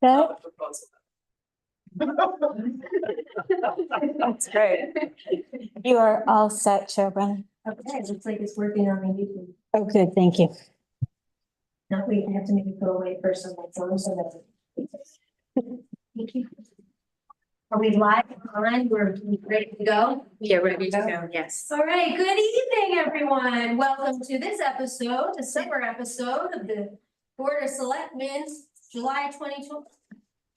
That, that's great. You are all set, Chair Brennan. Okay, looks like it's working on the YouTube. Oh, good, thank you. Now wait, I have to make it go away first on my phone, so that's. Thank you. Are we live online? We're ready to go? Yeah, ready to go, yes. All right, good evening, everyone. Welcome to this episode, the summer episode of the Board of Selectmen's July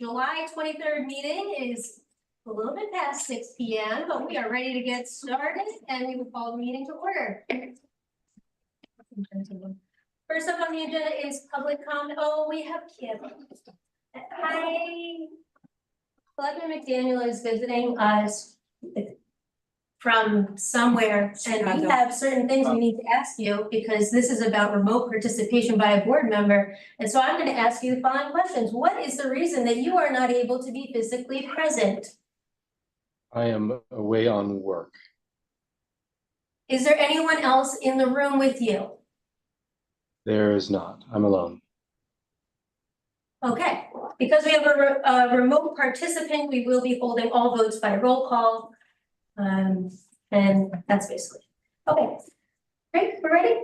23rd meeting is a little bit past 6 p.m., but we are ready to get started and we will call the meeting to order. First up on the agenda is public comment. Oh, we have Kim. Hi. Selectman McDaniel is visiting us from somewhere, and we have certain things we need to ask you because this is about remote participation by a board member. And so I'm going to ask you the following questions. What is the reason that you are not able to be physically present? I am away on work. Is there anyone else in the room with you? There is not. I'm alone. Okay, because we have a remote participant, we will be holding all votes by roll call. And that's basically, okay. Great, we're ready?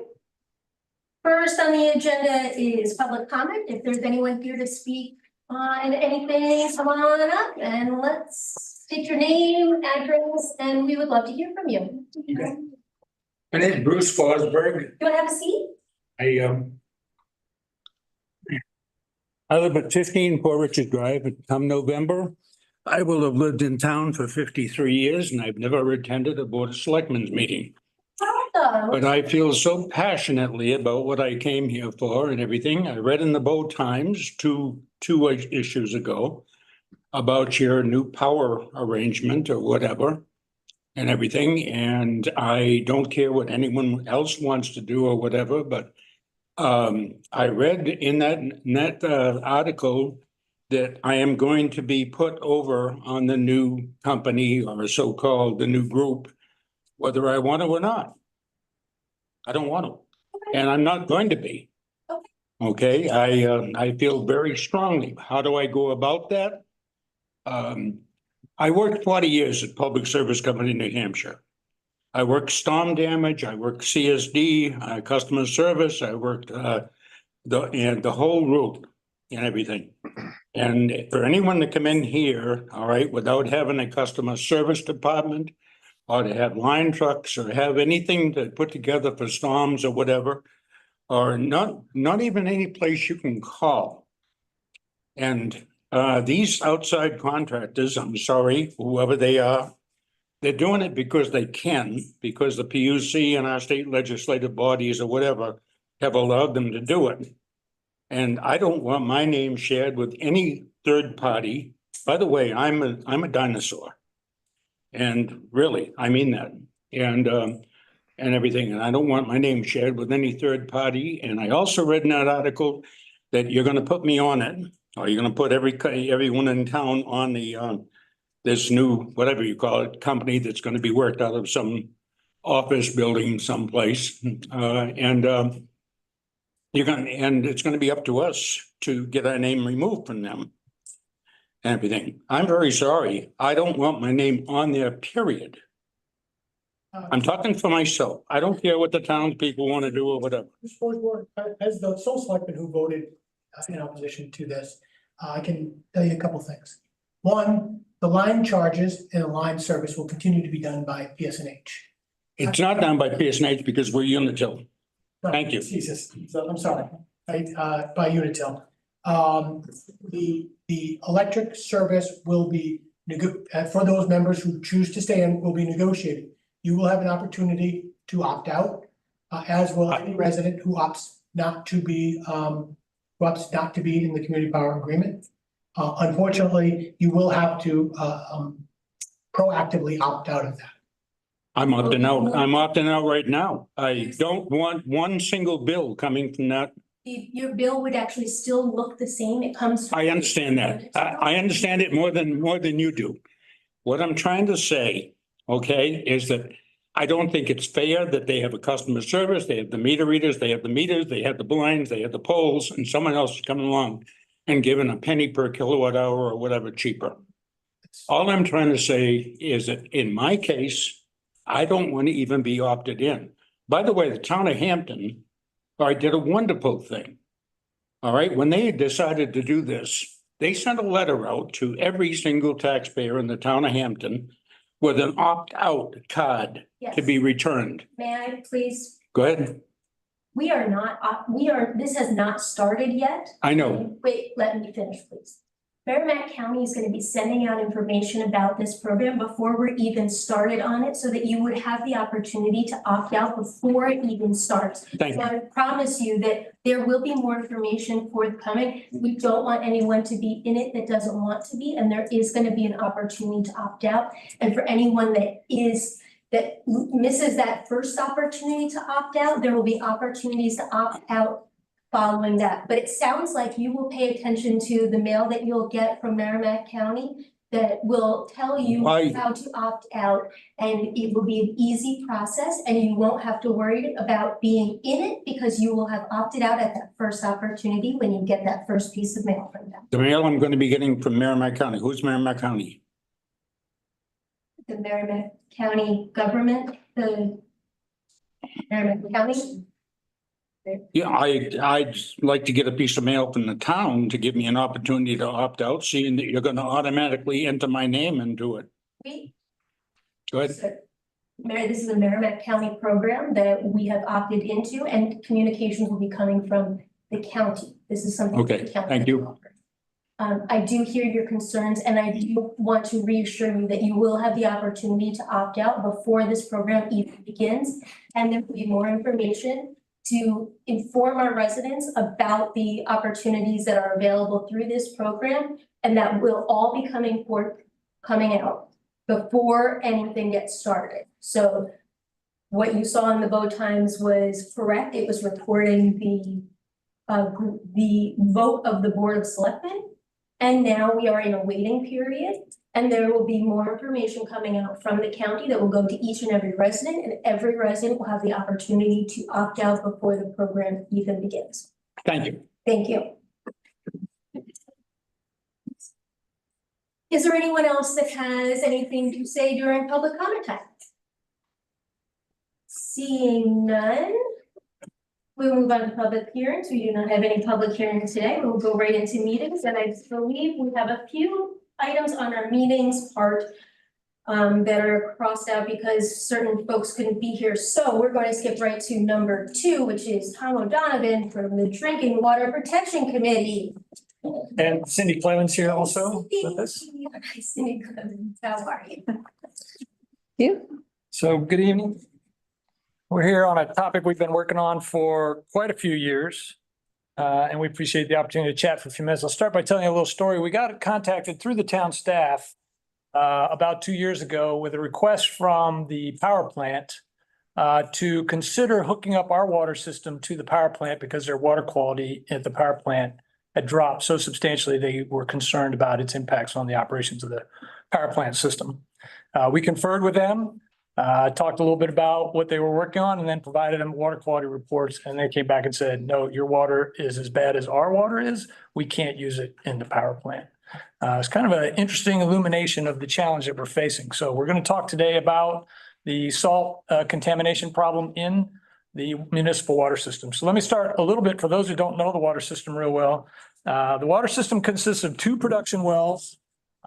First on the agenda is public comment. If there's anyone here to speak on anything, come on up and let's state your name, address, and we would love to hear from you. Okay. My name is Bruce Fosberg. You wanna have a seat? I live at 15 Poor Richard Drive. Come November, I will have lived in town for 53 years and I've never attended a Board of Selectmen's meeting. Hello. But I feel so passionately about what I came here for and everything. I read in the Bow Times two issues ago about your new power arrangement or whatever and everything. And I don't care what anyone else wants to do or whatever, but I read in that article that I am going to be put over on the new company or so-called the new group, whether I want to or not. I don't want to, and I'm not going to be. Okay, I feel very strongly. How do I go about that? I worked 40 years at Public Service Company in New Hampshire. I worked storm damage, I worked CSD, customer service, I worked the whole route and everything. And for anyone to come in here, all right, without having a customer service department or to have line trucks or have anything to put together for storms or whatever, or not even any place you can call. And these outside contractors, I'm sorry, whoever they are, they're doing it because they can, because the PUC and our state legislative bodies or whatever have allowed them to do it. And I don't want my name shared with any third party. By the way, I'm a dinosaur. And really, I mean that. And everything. And I don't want my name shared with any third party. And I also read in that article that you're going to put me on it, or you're going to put everyone in town on the this new, whatever you call it, company that's going to be worked out of some office building someplace. And it's going to be up to us to get our name removed from them. And everything. I'm very sorry. I don't want my name on there, period. I'm talking for myself. I don't care what the townspeople want to do or whatever. As the sole selectman who voted in opposition to this, I can tell you a couple things. One, the line charges and the line service will continue to be done by PSNH. It's not done by PSNH because we're Unitil. Thank you. Jesus, so I'm sorry, by Unitil. The electric service will be, for those members who choose to stay in, will be negotiated. You will have an opportunity to opt out, as will any resident who opts not to be in the community power agreement. Unfortunately, you will have to proactively opt out of that. I'm opting out. I'm opting out right now. I don't want one single bill coming from that. Your bill would actually still look the same. It comes. I understand that. I understand it more than you do. What I'm trying to say, okay, is that I don't think it's fair that they have a customer service, they have the meter readers, they have the meters, they have the blinds, they have the poles, and someone else is coming along and given a penny per kilowatt hour or whatever cheaper. All I'm trying to say is that in my case, I don't want to even be opted in. By the way, the town of Hampton, did a wonderful thing. All right, when they decided to do this, they sent a letter out to every single taxpayer in the town of Hampton with an opt-out card to be returned. May I please? Go ahead. We are not, this has not started yet. I know. Wait, let me finish, please. Merrimack County is gonna be sending out information about this program before we're even started on it, so that you would have the opportunity to opt out before it even starts. Thank So you. I promise you that there will be more information forthcoming. We don't want anyone to be in it that doesn't want to be, and there is gonna be an opportunity to opt out. And for anyone that misses that first opportunity to opt out, there will be opportunities to opt out following that. But it sounds like you will pay attention to the mail that you'll get from Merrimack County that will tell you Why? how to opt out, and it will be an easy process, and you won't have to worry about being in it because you will have opted out at that first opportunity when you get that first piece of mail from them. The mail I'm going to be getting from Merrimack County. Who's Merrimack County? The Merrimack County government, the Merrimack County. Yeah, I'd like to get a piece of mail from the town to give me an opportunity to opt out, seeing that you're going to automatically enter my name into it. Go ahead. Mary, this is a Merrimack County program that we have opted into, and communications will be coming from the county. This is something. Okay, the county thank you. will offer. I do hear your concerns, and I do want to reassure you that you will have the opportunity to opt out before this program even begins. And there will be more information to inform our residents about the opportunities that are available through this program. And that will all be coming out before anything gets started. So what you saw in the Bow Times was correct. It was reporting the vote of the Board of Selectmen. And now we are in a waiting period, and there will be more information coming out from the county that will go to each and every resident, and every resident will have the opportunity to opt out before the program even begins. Thank you. Thank you. Is there anyone else that has anything to say during public comment time? Seeing none, we will move on to public hearings. We do not have any public hearings today. We will go right into meetings, and I believe we have a few items on our meetings part that are crossed out because certain folks couldn't be here. So we're going to skip right to number 2, which is Tom O'Donovan from the Drinking Water Protection Committee. And Cindy Clemens here also with us. Hi, Cindy Clemens, how are you? So good evening. We're here on a topic we've been working on for quite a few years. And we appreciate the opportunity to chat for a few minutes. I'll start by telling you a little story. We got contacted through the town staff about 2 years ago with a request from the power plant to consider hooking up our water system to the power plant because their water quality at the power plant had dropped so substantially they were concerned about its impacts on the operations of the power plant system. We conferred with them, talked a little bit about what they were working on, and then provided them water quality reports. And they came back and said, no, your water is as bad as our water is. We can't use it in the power plant. It's kind of an interesting illumination of the challenge that we're facing. So we're going to talk today about the salt contamination problem in the municipal water system. So let me start a little bit for those who don't know the water system real well. The water system consists of 2 production wells,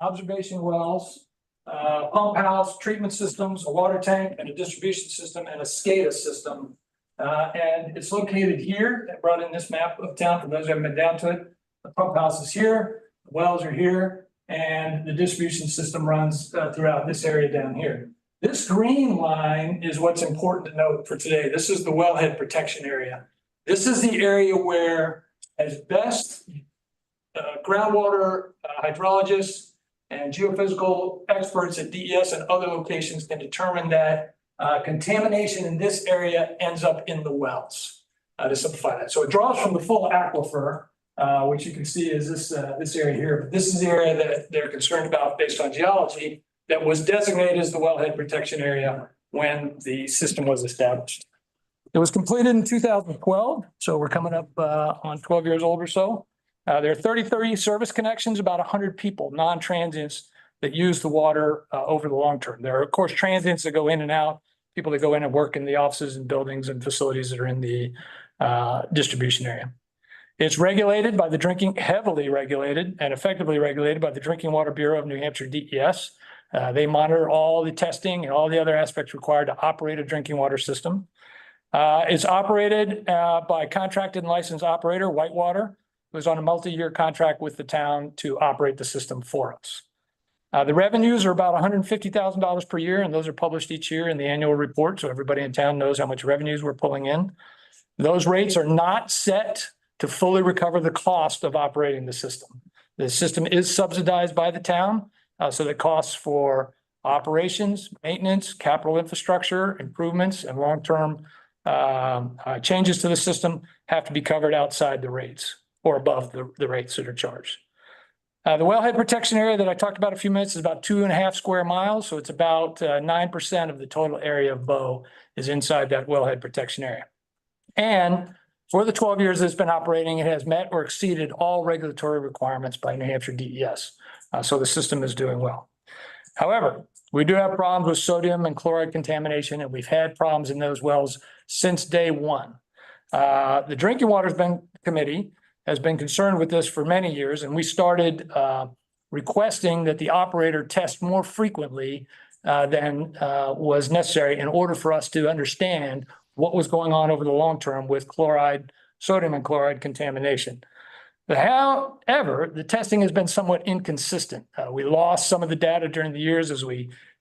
observation wells, pump house, treatment systems, a water tank, and a distribution system, and a SCADA system. And it's located here. I brought in this map of town for those who haven't been down to it. The pump house is here, the wells are here, and the distribution system runs throughout this area down here. This green line is what's important to note for today. This is the wellhead protection area. This is the area where, as best groundwater hydrologists and geophysical experts at DES and other locations can determine that contamination in this area ends up in the wells, to simplify that. So it draws from the full aquifer, which you can see is this area here. But this is the area that they're concerned about based on geology that was designated as the wellhead protection area when the system was established. It was completed in 2012, so we're coming up on 12 years old or so. There are 30 service connections, about 100 people, non-transients that use the water over the long term. There are, of course, transients that go in and out, people that go in and work in the offices and buildings and facilities that are in the distribution area. It's regulated by the heavily regulated and effectively regulated by the Drinking Water Bureau of New Hampshire, DES. They monitor all the testing and all the other aspects required to operate a drinking water system. It's operated by a contracted and licensed operator, Whitewater, who is on a multi-year contract with the town to operate the system for us. The revenues are about $150,000 per year, and those are published each year in the annual report, so everybody in town knows how much revenues we're pulling in. Those rates are not set to fully recover the cost of operating the system. The system is subsidized by the town, so the costs for operations, maintenance, capital infrastructure, improvements, and long-term changes to the system have to be covered outside the rates or above the rates that are charged. The wellhead protection area that I talked about a few minutes is about 2.5 square miles. So it's about 9% of the total area of Bow is inside that wellhead protection area. And for the 12 years it's been operating, it has met or exceeded all regulatory requirements by New Hampshire DES. So the system is doing well. However, we do have problems with sodium and chloride contamination, and we've had problems in those wells since day one. The Drinking Water Committee has been concerned with this for many years, and we started requesting that the operator test more frequently than was necessary in order for us to understand what was going on over the long term with sodium and chloride contamination. However, the testing has been somewhat inconsistent. We lost some of the data during the years as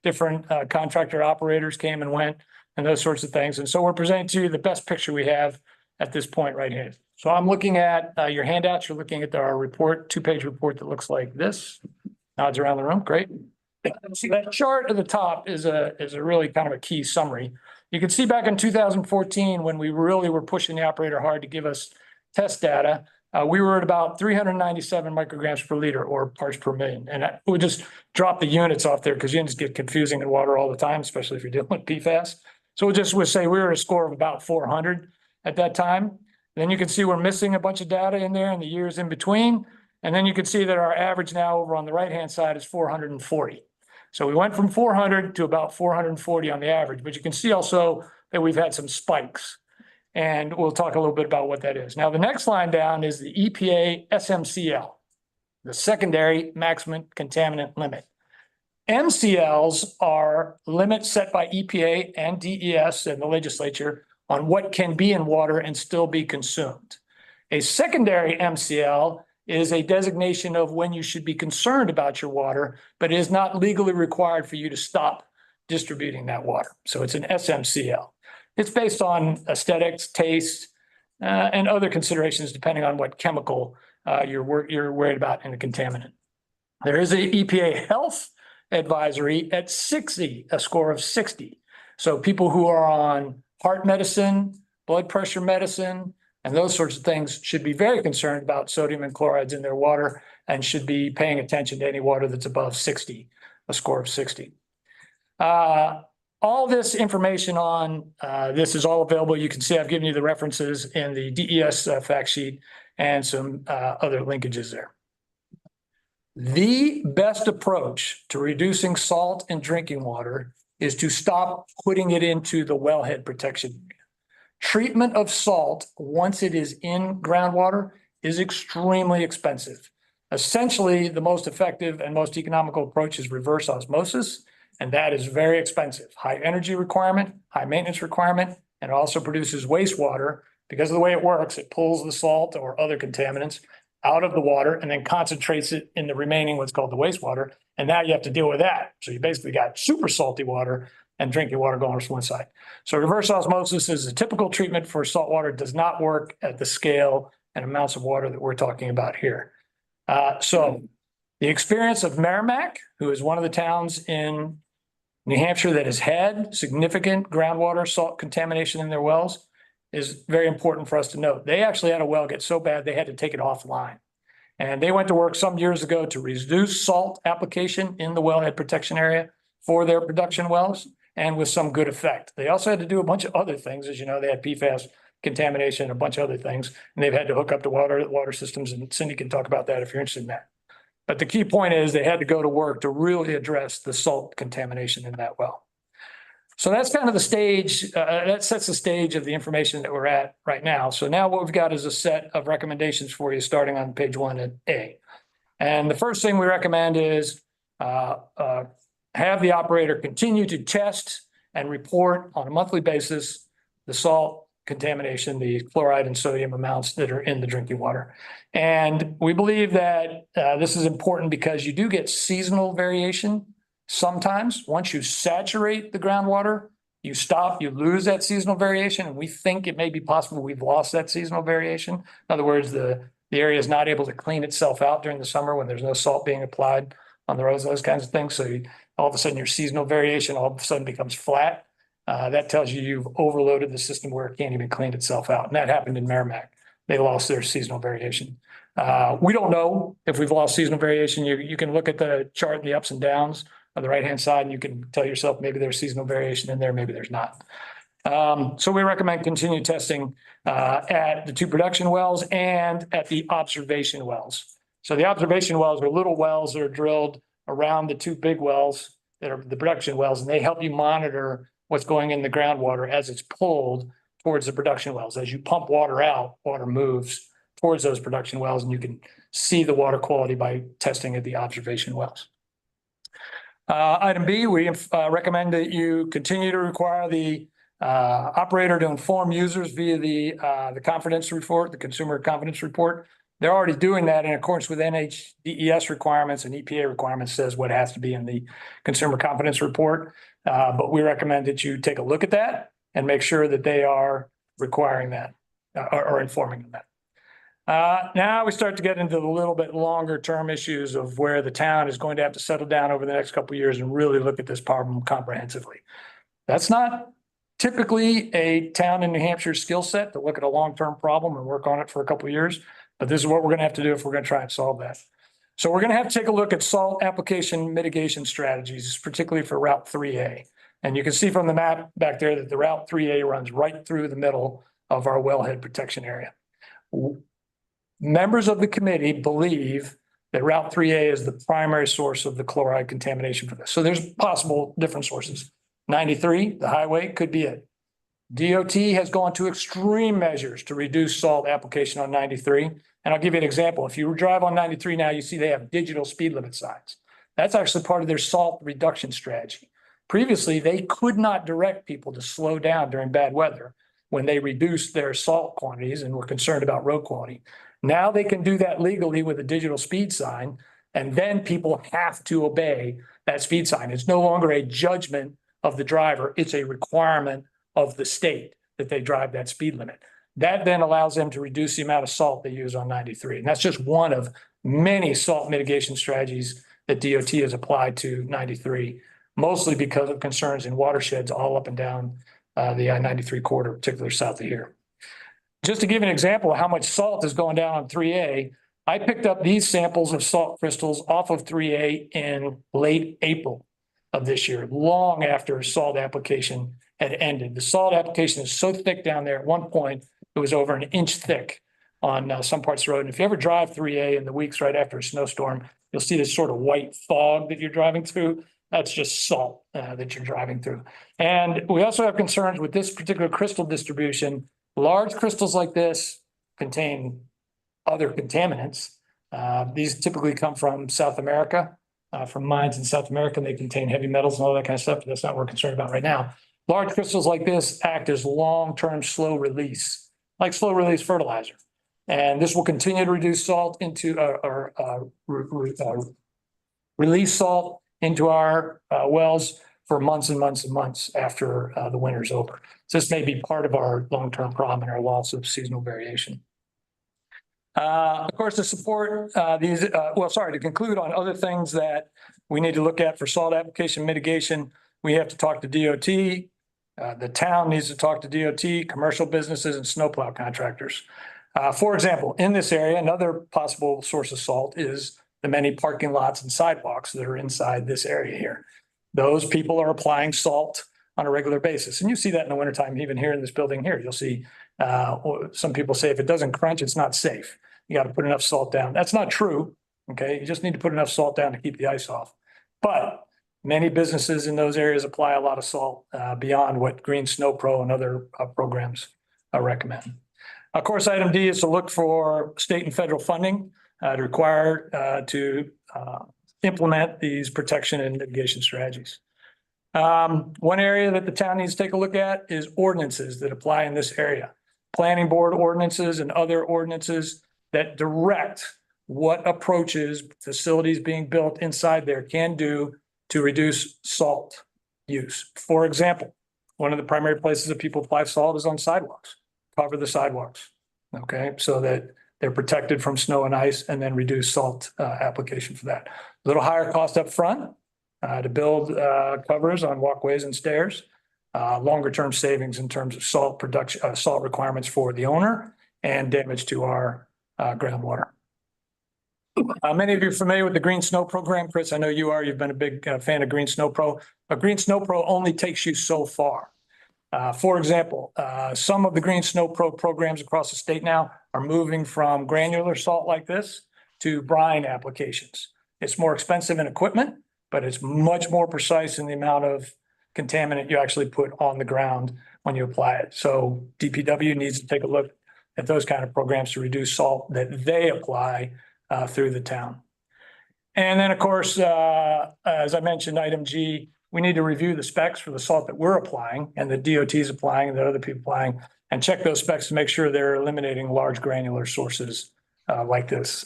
different contractor operators came and went and those sorts of things. And so we're presenting to you the best picture we have at this point right here. So I'm looking at your handouts. You're looking at our report, 2-page report that looks like this. Nods around the room. Great. See that chart at the top is a really kind of a key summary. You can see back in 2014 when we really were pushing the operator hard to give us test data. We were at about 397 micrograms per liter or parts per million. And we just drop the units off there because units get confusing in water all the time, especially if you're dealing with PFAS. So we'll say we were at a score of about 400 at that time. Then you can see we're missing a bunch of data in there in the years in between. And then you can see that our average now over on the right-hand side is 440. So we went from 400 to about 440 on the average, but you can see also that we've had some spikes. And we'll talk a little bit about what that is. Now, the next line down is the EPA SMCL, the secondary maximum contaminant limit. MCLs are limits set by EPA and DES and the legislature on what can be in water and still be consumed. A secondary MCL is a designation of when you should be concerned about your water, but is not legally required for you to stop distributing that water. So it's an SMCL. It's based on aesthetics, taste, and other considerations depending on what chemical you're worried about in the contaminant. There is a EPA health advisory at 60, a score of 60. So people who are on heart medicine, blood pressure medicine, and those sorts of things should be very concerned about sodium and chlorides in their water and should be paying attention to any water that's above 60, a score of 60. All this information on this is all available. You can see I've given you the references in the DES fact sheet and some other linkages there. The best approach to reducing salt in drinking water is to stop putting it into the wellhead protection. Treatment of salt, once it is in groundwater, is extremely expensive. Essentially, the most effective and most economical approach is reverse osmosis, and that is very expensive. High energy requirement, high maintenance requirement, and it also produces wastewater. Because of the way it works, it pulls the salt or other contaminants out of the water and then concentrates it in the remaining what's called the wastewater. And now you have to deal with that. So you basically got super salty water and drinking water going from one side. So reverse osmosis is a typical treatment for salt water. It does not work at the scale and amounts of water that we're talking about here. So the experience of Merrimack, who is one of the towns in New Hampshire that has had significant groundwater salt contamination in their wells, is very important for us to note. They actually had a well get so bad they had to take it offline. And they went to work some years ago to reduce salt application in the wellhead protection area for their production wells, and with some good effect. They also had to do a bunch of other things. As you know, they had PFAS contamination, a bunch of other things. And they've had to hook up to water systems, and Cindy can talk about that if you're interested in that. But the key point is they had to go to work to really address the salt contamination in that well. So that's kind of the stage, that sets the stage of the information that we're at right now. So now what we've got is a set of recommendations for you, starting on page 1A. And the first thing we recommend is have the operator continue to test and report on a monthly basis the salt contamination, the chloride and sodium amounts that are in the drinking water. And we believe that this is important because you do get seasonal variation. Sometimes, once you saturate the groundwater, you stop, you lose that seasonal variation, and we think it may be possible we've lost that seasonal variation. In other words, the area is not able to clean itself out during the summer when there's no salt being applied on the roads, those kinds of things. So all of a sudden your seasonal variation all of a sudden becomes flat. That tells you you've overloaded the system where it can't even clean itself out. And that happened in Merrimack. They lost their seasonal variation. We don't know if we've lost seasonal variation. You can look at the chart and the ups and downs on the right-hand side, and you can tell yourself maybe there's seasonal variation in there, maybe there's not. So we recommend continued testing at the 2 production wells and at the observation wells. So the observation wells are little wells that are drilled around the 2 big wells that are the production wells, and they help you monitor what's going in the groundwater as it's pulled towards the production wells. As you pump water out, water moves towards those production wells, and you can see the water quality by testing at the observation wells. Item B, we recommend that you continue to require the operator to inform users via the confidence report, the consumer confidence report. They're already doing that in accordance with NHDES requirements, and EPA requirements says what has to be in the consumer confidence report. But we recommend that you take a look at that and make sure that they are requiring that or informing them that. Now we start to get into the little bit longer term issues of where the town is going to have to settle down over the next couple of years and really look at this problem comprehensively. That's not typically a town in New Hampshire skill set to look at a long-term problem and work on it for a couple of years, but this is what we're going to have to do if we're going to try and solve that. So we're going to have to take a look at salt application mitigation strategies, particularly for Route 3A. And you can see from the map back there that the Route 3A runs right through the middle of our wellhead protection area. Members of the committee believe that Route 3A is the primary source of the chloride contamination for this. So there's possible different sources. 93, the highway, could be it. DOT has gone to extreme measures to reduce salt application on 93. And I'll give you an example. If you drive on 93 now, you see they have digital speed limit signs. That's actually part of their salt reduction strategy. Previously, they could not direct people to slow down during bad weather when they reduced their salt quantities and were concerned about road quality. Now they can do that legally with a digital speed sign, and then people have to obey that speed sign. It's no longer a judgment of the driver. It's a requirement of the state that they drive that speed limit. That then allows them to reduce the amount of salt they use on 93. And that's just one of many salt mitigation strategies that DOT has applied to 93, mostly because of concerns in watersheds all up and down the I-93 corridor, particularly south of here. Just to give an example of how much salt is going down on 3A, I picked up these samples of salt crystals off of 3A in late April of this year, long after salt application had ended. The salt application is so thick down there. At one point, it was over an inch thick on some parts of the road. And if you ever drive 3A in the weeks right after a snowstorm, you'll see this sort of white fog that you're driving through. That's just salt that you're driving through. And we also have concerns with this particular crystal distribution. Large crystals like this contain other contaminants. These typically come from South America, from mines in South America. They contain heavy metals and all that kind of stuff, but that's not what we're concerned about right now. Large crystals like this act as long-term slow release, like slow release fertilizer. And this will continue to reduce salt into, release salt into our wells for months and months and months after the winter's over. So this may be part of our long-term problem and our loss of seasonal variation. Of course, to support to conclude on other things that we need to look at for salt application mitigation, we have to talk to DOT. The town needs to talk to DOT, commercial businesses, and snowplow contractors. For example, in this area, another possible source of salt is the many parking lots and sidewalks that are inside this area here. Those people are applying salt on a regular basis. And you see that in the wintertime, even here in this building here, you'll see, or some people say if it doesn't crunch, it's not safe. You got to put enough salt down. That's not true. Okay, you just need to put enough salt down to keep the ice off. But many businesses in those areas apply a lot of salt beyond what Green Snow Pro and other programs recommend. Of course, item D is to look for state and federal funding to require to implement these protection and mitigation strategies. One area that the town needs to take a look at is ordinances that apply in this area. Planning board ordinances and other ordinances that direct what approaches facilities being built inside there can do to reduce salt use. For example, one of the primary places that people apply salt is on sidewalks. Cover the sidewalks, okay, so that they're protected from snow and ice, and then reduce salt application for that. A little higher cost up front to build covers on walkways and stairs. Longer term savings in terms of salt production, salt requirements for the owner and damage to our groundwater. Many of you are familiar with the Green Snow Program. Chris, I know you are. You've been a big fan of Green Snow Pro. But Green Snow Pro only takes you so far. For example, some of the Green Snow Pro programs across the state now are moving from granular salt like this to brine applications. It's more expensive in equipment, but it's much more precise in the amount of contaminant you actually put on the ground when you apply it. So DPW needs to take a look at those kind of programs to reduce salt that they apply through the town. And then, of course, as I mentioned, item G, we need to review the specs for the salt that we're applying and the DOT is applying and that other people applying, and check those specs to make sure they're eliminating large granular sources like this.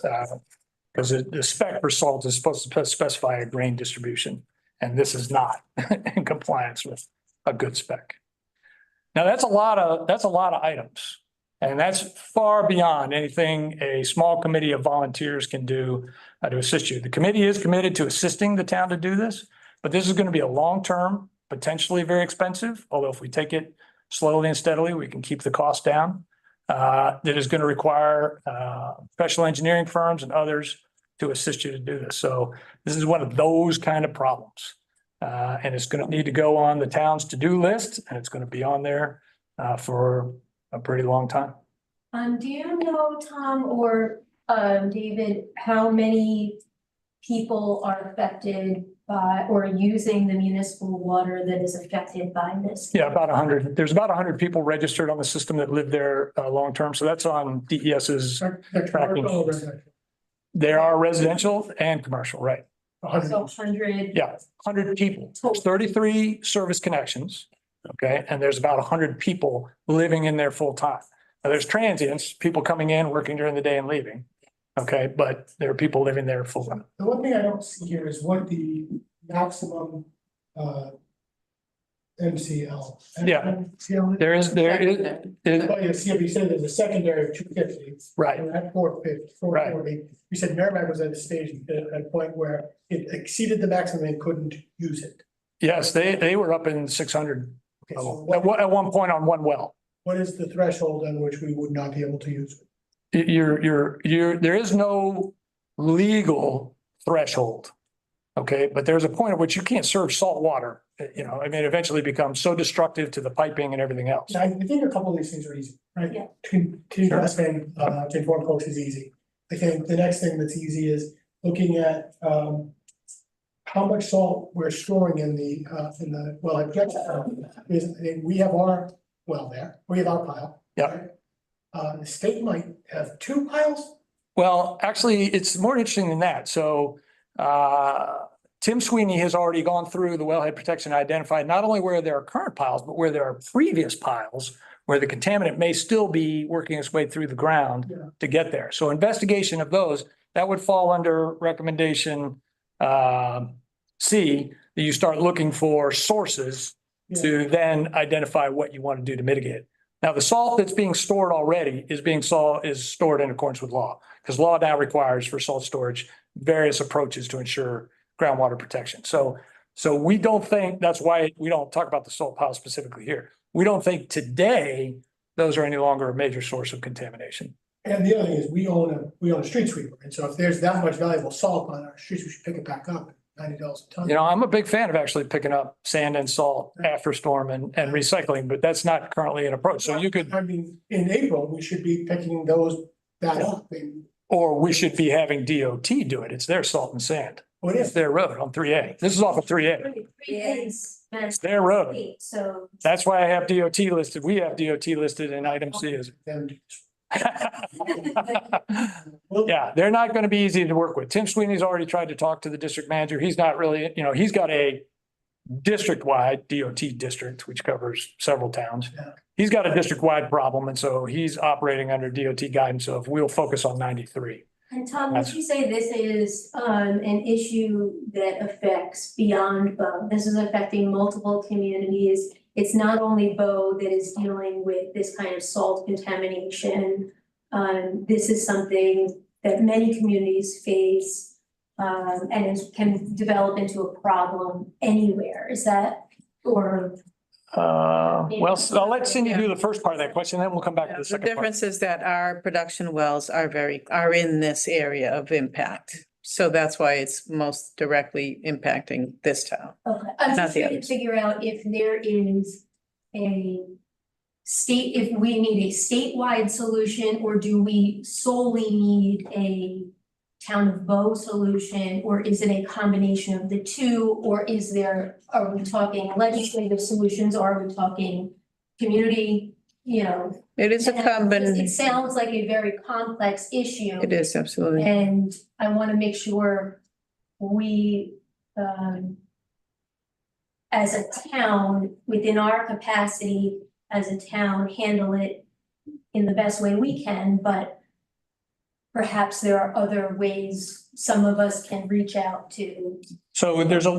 Because the spec for salt is supposed to specify a grain distribution, and this is not in compliance with a good spec. Now, that's a lot of items, and that's far beyond anything a small committee of volunteers can do to assist you. The committee is committed to assisting the town to do this, but this is going to be a long-term, potentially very expensive, although if we take it slowly and steadily, we can keep the cost down. That is going to require special engineering firms and others to assist you to do this. So this is one of those kind of problems. And it's going to need to go on the town's to-do list, and it's going to be on there for a pretty long time. Do you know, Tom or David, how many people are affected by or using the municipal water that is affected by this? Yeah, about 100. There's about 100 people registered on the system that live there long-term. So that's on DES's tracking. There are residential and commercial, right? So 100. Yeah, 100 people. There's 33 service connections. Okay, and there's about 100 people living in there full time. Now there's transients, people coming in, working during the day and leaving. Okay, but there are people living there full time. The one thing I don't see here is what the maximum MCL. Yeah. MCL is. There is, Oh, yeah, see, you said there's a secondary of 250. right. And at 450, 440. You said Merrimack was at a stage, at a point where it exceeded the maximum and couldn't use it. Yes, they were up in 600 Okay, so at one point on one well. what is the threshold on which we would not be able to use it? There is no legal threshold. Okay, but there's a point at which you can't serve salt water. You know, I mean, it eventually becomes so destructive to the piping and everything else. I think a couple of these things are easy, right? Yeah. To inform folks is easy. I think the next thing that's easy is looking at how much salt we're storing in the wellhead protection. We have our well there, we have our pile. Yeah. Right? The state might have two piles. Well, actually, it's more interesting than that. So Tim Sweeney has already gone through the wellhead protection and identified not only where there are current piles, but where there are previous piles where the contaminant may still be working its way through the ground to get there. So investigation of those, that would fall under recommendation C, that you start looking for sources to then identify what you want to do to mitigate. Now, the salt that's being stored already is stored in accordance with law, because law now requires for salt storage various approaches to ensure groundwater protection. So we don't think, that's why we don't talk about the salt pile specifically here. We don't think today those are any longer a major source of contamination. And the other thing is we own a street sweeper. And so if there's that much valuable salt on our streets, we should pick it back up, $90 a ton. You know, I'm a big fan of actually picking up sand and salt after storm and recycling, but that's not currently an approach. So you could, I mean, in April, we should be picking those back up and or we should be having DOT do it. It's their salt and sand. what It's if? their road on 3A. This is off of 3A. 3 days. It's their road. So. That's why I have DOT listed. We have DOT listed in item C as. And Yeah, they're not going to be easy to work with. Tim Sweeney's already tried to talk to the district manager. He's not really, you know, he's got a district-wide DOT district, which covers several towns. Yeah. He's got a district-wide problem, and so he's operating under DOT guidance. So if we'll focus on 93. And Tom, would you say this is an issue that affects beyond Bow? This is affecting multiple communities. It's not only Bow that is dealing with this kind of salt contamination. This is something that many communities face, and it can develop into a problem anywhere. Is that, or? Well, so I'll let Cindy do the first part of that question, then we'll come back to the The second part. difference is that our production wells are in this area of impact. So that's why it's most directly impacting this town. Okay, I'm Not just the trying to others. figure out if there is if we need a statewide solution, or do we solely need a town of Bow solution, or is it a combination of the two, or are we talking legislative solutions, or are we talking community, you know? It is a It combination. sounds like a very complex issue. It is absolutely. And I want to make sure we, as a town, within our capacity as a town, handle it in the best way we can, but perhaps there are other ways some of us can reach out to. So there's a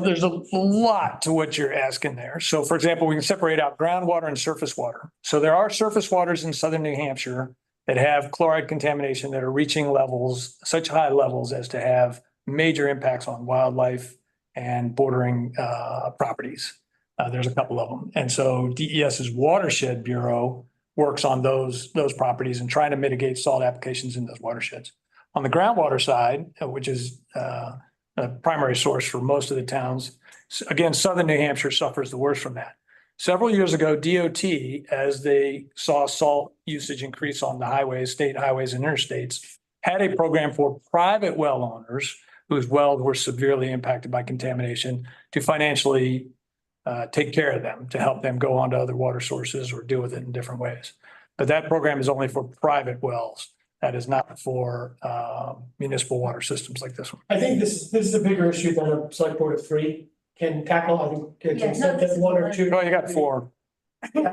lot to what you're asking there. So for example, we can separate out groundwater and surface water. So there are surface waters in southern New Hampshire that have chloride contamination that are reaching levels, such high levels as to have major impacts on wildlife and bordering properties. There's a couple of them. And so DES's Watershed Bureau works on those properties and trying to mitigate salt applications in those watersheds. On the groundwater side, which is a primary source for most of the towns, again, southern New Hampshire suffers the worst from that. Several years ago, DOT, as they saw salt usage increase on the highways, state highways and interstates, had a program for private well owners whose wells were severely impacted by contamination to financially take care of them, to help them go on to other water sources or deal with it in different ways. But that program is only for private wells. That is not for municipal water systems like this one. I think this is a bigger issue than a select board of 3 can tackle. I think Yeah, it's no, this is 1 or 2. Oh, you got 4. You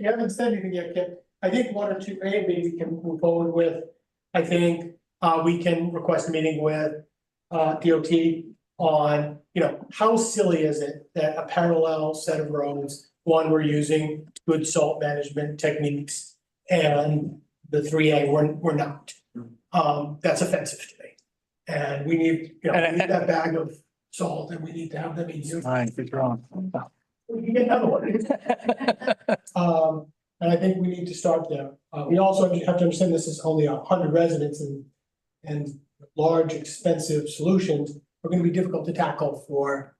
haven't said anything yet, Kim. I think 1 or 2 A and B we can move forward with. I think we can request a meeting with DOT on, you know, how silly is it that a parallel set of roads, one, we're using good salt management techniques, and the 3A we're not. That's offensive to me. And we need, you know, we need that bag of salt, and we need to have them eat it. Fine, keep going. We can get another one. And I think we need to start there. We also have to understand this is only 100 residents, and large, expensive solutions are gonna be difficult to tackle for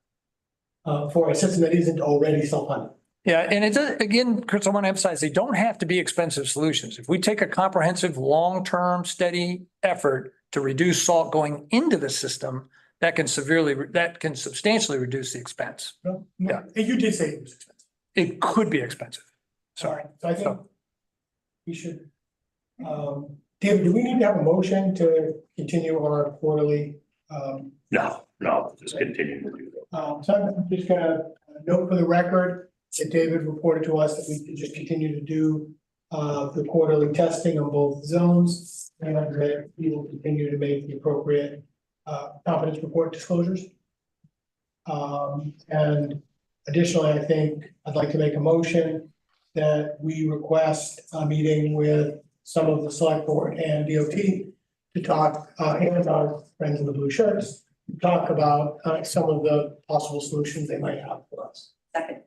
a system that isn't already self-funded. Yeah, and it's, again, Chris, I want to emphasize, they don't have to be expensive solutions. If we take a comprehensive, long-term, steady effort to reduce salt going into the system, that can substantially reduce the expense. No? Yeah. And you did say it was expensive. It could be expensive. Sorry. So I think we should, David, do we need to have a motion to continue our quarterly? No, just continue to do that. So I'm just gonna note for the record that David reported to us that we could just continue to do the quarterly testing on both zones, and that we will continue to make the appropriate competence report disclosures. And additionally, I think I'd like to make a motion that we request a meeting with some of the select board and DOT to talk, and our friends in the blue shirts, to talk about some of the possible solutions they might have for us. Second.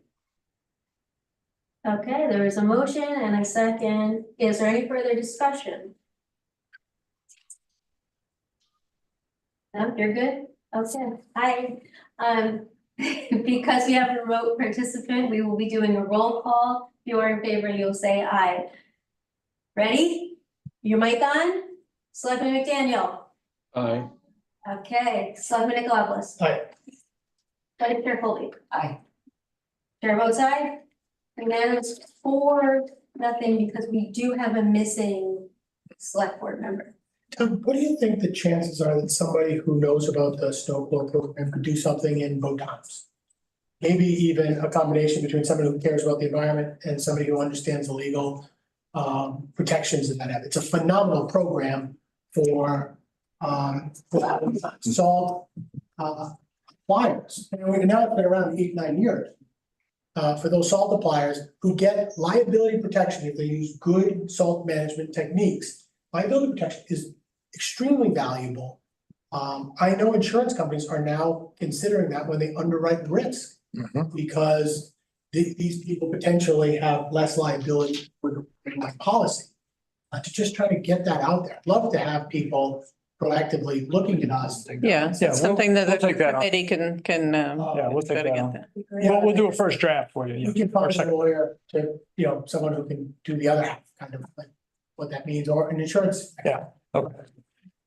Okay, there is a motion and a second. Is there any further discussion? No, you're good? Okay, because we have a remote participant, we will be doing a roll call. If you are in favor, you'll say aye. Ready? Your mic on? Selectman McDaniel. Aye. Okay, Selectman Nicholas. Aye. Vice Chair Colby. Aye. Chair votes aye. Unanimous 4-0 because we do have a missing select board member. Tom, what do you think the chances are that somebody who knows about the snow plow program could do something in both times? Maybe even a combination between somebody who cares about the environment and somebody who understands the legal protections that have. It's a phenomenal program for salt appliers. And now it's been around 8-9 years. For those salt appliers who get liability protection if they use good salt management techniques. Liability protection is extremely valuable. I know insurance companies are now considering that when they underwrite risk. Because these people potentially have less liability for the policy. To just try to get that out there. I'd love to have people proactively looking at us. Yeah, Yeah, it's something that we'll the take that on. committee can, Yeah, we'll try take to that get on. that. We'll do a first draft for you. You can find a lawyer to, someone who can do the other half, kind of like what that means, or an insurance. Yeah. Okay.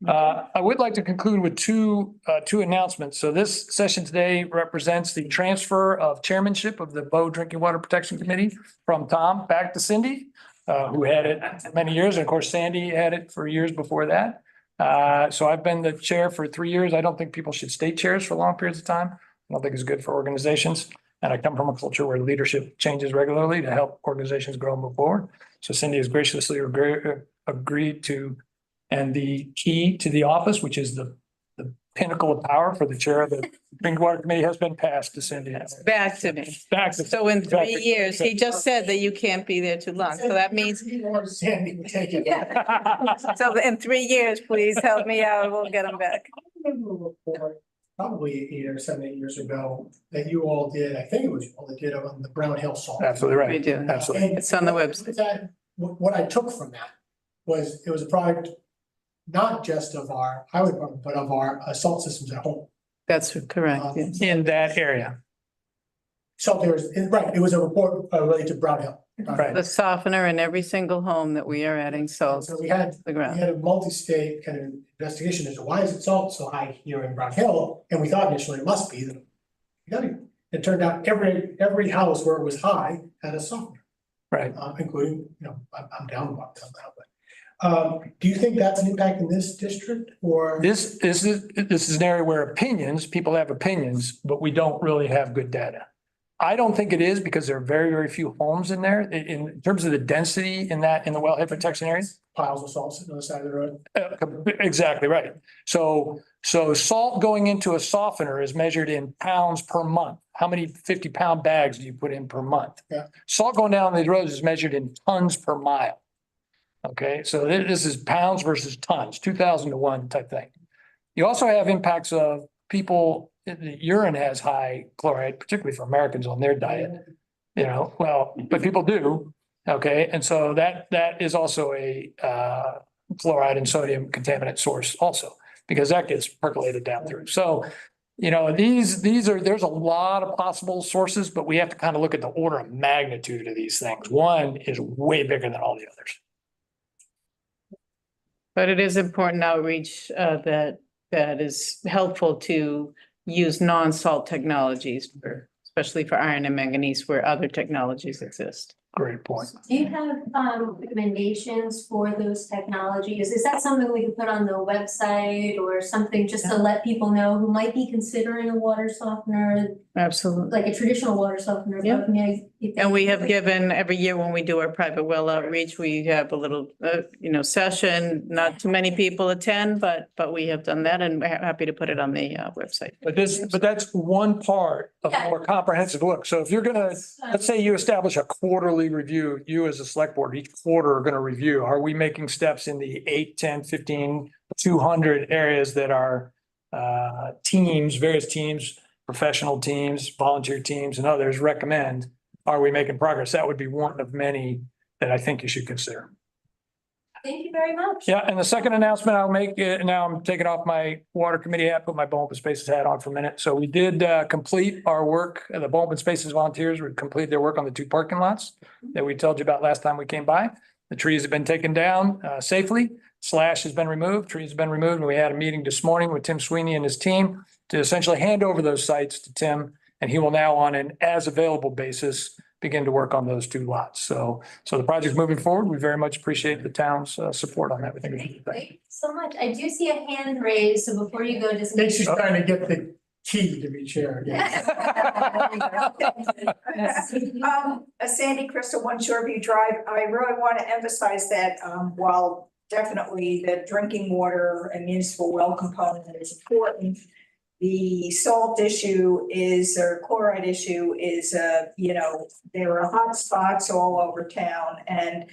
I would like to conclude with two announcements. So this session today represents the transfer of chairmanship of the Bow Drinking Water Protection Committee from Tom back to Cindy, who had it for many years. And of course, Sandy had it for years before that. So I've been the chair for 3 years. I don't think people should stay chairs for long periods of time. I don't think it's good for organizations. And I come from a culture where leadership changes regularly to help organizations grow and move forward. So Cindy has graciously agreed to, and the key to the office, which is the pinnacle of power for the chair of the Drinking Water Committee, has been passed to Cindy. Back to me. Back to. So in 3 years, he just said that you can't be there too long. So that means, Or Sandy would take it. so in 3 years, please help me out. We'll get him back. I remember a report, probably 8 years ago, that you all did, I think it was you all that did on the Brown Hill salt. Absolutely right. We do. Absolutely. And It's on the website. what I took from that was, it was a product not just of our highway department, but of our salt systems at home. That's correct. Yes. In that area. Salt areas, right, it was a report related to Brown Hill. Right. The softener in every single home that we are adding salt So to we had the ground. a multi-state kind of investigation as to why is it salt so high here in Brown Hill? And we thought initially it must be that. It turned out every house where it was high had a softener, Right. including, I'm down about somehow, but. Do you think that's an impact in this district or? This is an area where people have opinions, but we don't really have good data. I don't think it is because there are very, very few homes in there in terms of the density in the wellhead protection area. Piles of salt sitting on the side of the road. Exactly right. So salt going into a softener is measured in pounds per month. How many 50-pound bags do you put in per month? Yeah. Salt going down these roads is measured in tons per mile. Okay, so this is pounds versus tons, 2,000 to 1 type thing. You also have impacts of people, the urine has high chloride, particularly for Americans on their diet. But people do, okay, and so that is also a chloride and sodium contaminant source also, because that gets percolated down through. So, there's a lot of possible sources, but we have to kind of look at the order of magnitude of these things. One is way bigger than all the others. But it is important outreach that is helpful to use non-salt technologies especially for iron and manganese where other technologies exist. Great point. Do you have recommendations for those technologies? Is that something we can put on the website or something just to let people know who might be considering a water softener, Absolutely. like a traditional water softener? Yep. But And we have given every year when we do our private well outreach, we have a little, session. Not too many people attend, but we have done that and we're happy to put it on the website. But that's one part of a more comprehensive look. So if you're let's say you establish a quarterly review, you as a select board, each quarter are going to review, are we making steps in the 8, 10, 15, 200 areas that are various teams, professional teams, volunteer teams and others recommend, are we making progress? That would be one of many that I think you should consider. Thank you very much. Yeah, and the second announcement I'll make, now I'm taking off my water committee hat, put my Open Spaces hat on for a minute. So we did complete our work, the Open Spaces volunteers would complete their work on the 2 parking lots that we told you about last time we came by. The trees have been taken down safely. Slash has been removed, trees have been removed, and we had a meeting this morning with Tim Sweeney and his team to essentially hand over those sites to Tim, and he will now, on an as-available basis, begin to work on those 2 lots. So the project's moving forward. We very much appreciate the town's support on that. We think it's a good thing. Thank you so much. I do see a hand raised, so before you go, just. I think she's trying to get the key to be chair. Sandy Crystal, One Shoreview Drive. I really want to emphasize that, while definitely the drinking water and municipal well component is important, the salt issue is, or chloride issue is, there are hot spots all over town. And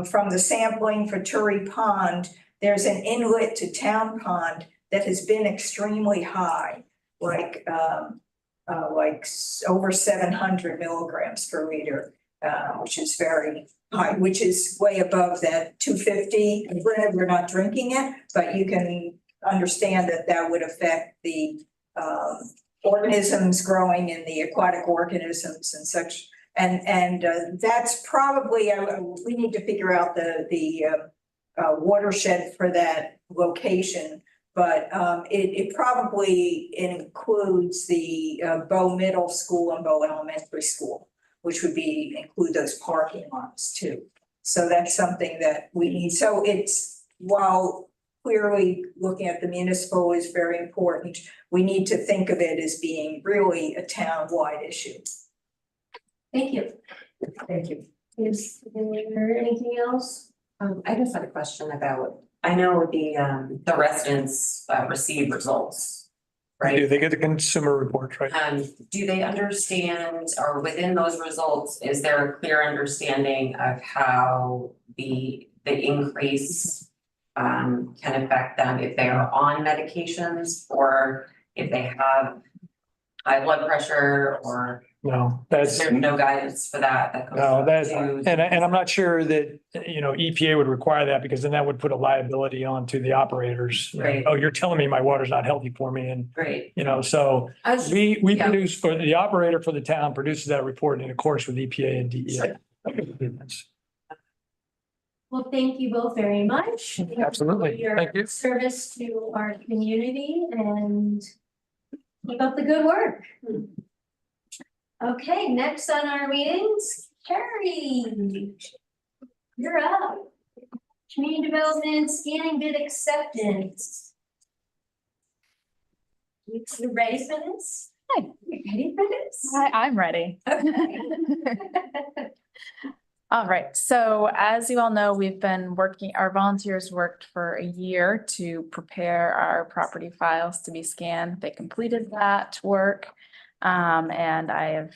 from the sampling for Turry Pond, there's an inlet to Town Pond that has been extremely high, like over 700 milligrams per liter, which is very high, which is way above that 250. Granted, we're not drinking it, but you can understand that that would affect the organisms growing in the aquatic organisms and such. And that's probably, we need to figure out the watershed for that location. But it probably includes the Bow Middle School and Bow Elementary School, which would include those parking lots too. So that's something that we need. So it's, while clearly looking at the municipal is very important, we need to think of it as being really a town-wide issue. Thank you. Thank you. Is there anything else? I just had a question about, I know the residents receive results, right? They get the consumer reports, right? Do they understand, or within those results, is there a clear understanding of how the increase can affect them if they are on medications, or if they have high blood pressure, or No, is there no guidance for that? Comes No, up that's, to- and I'm not sure that, EPA would require that, because then that would put a liability onto the operators. Right. Oh, you're telling me my water's not healthy for me, and, Great. so I was- we yeah. produce, for the operator for the town produces that report in accordance with EPA and DEA. Well, thank you both very much. Absolutely. For your Thank you. service to our community, and keep up the good work. Okay, next on our meetings, Carrie. You're up. Community development, scanning bid acceptance. You ready for this? Hi. You ready for this? I'm ready. Okay. All right, so as you all know, we've been working, our volunteers worked for a year to prepare our property files to be scanned. They completed that work. And I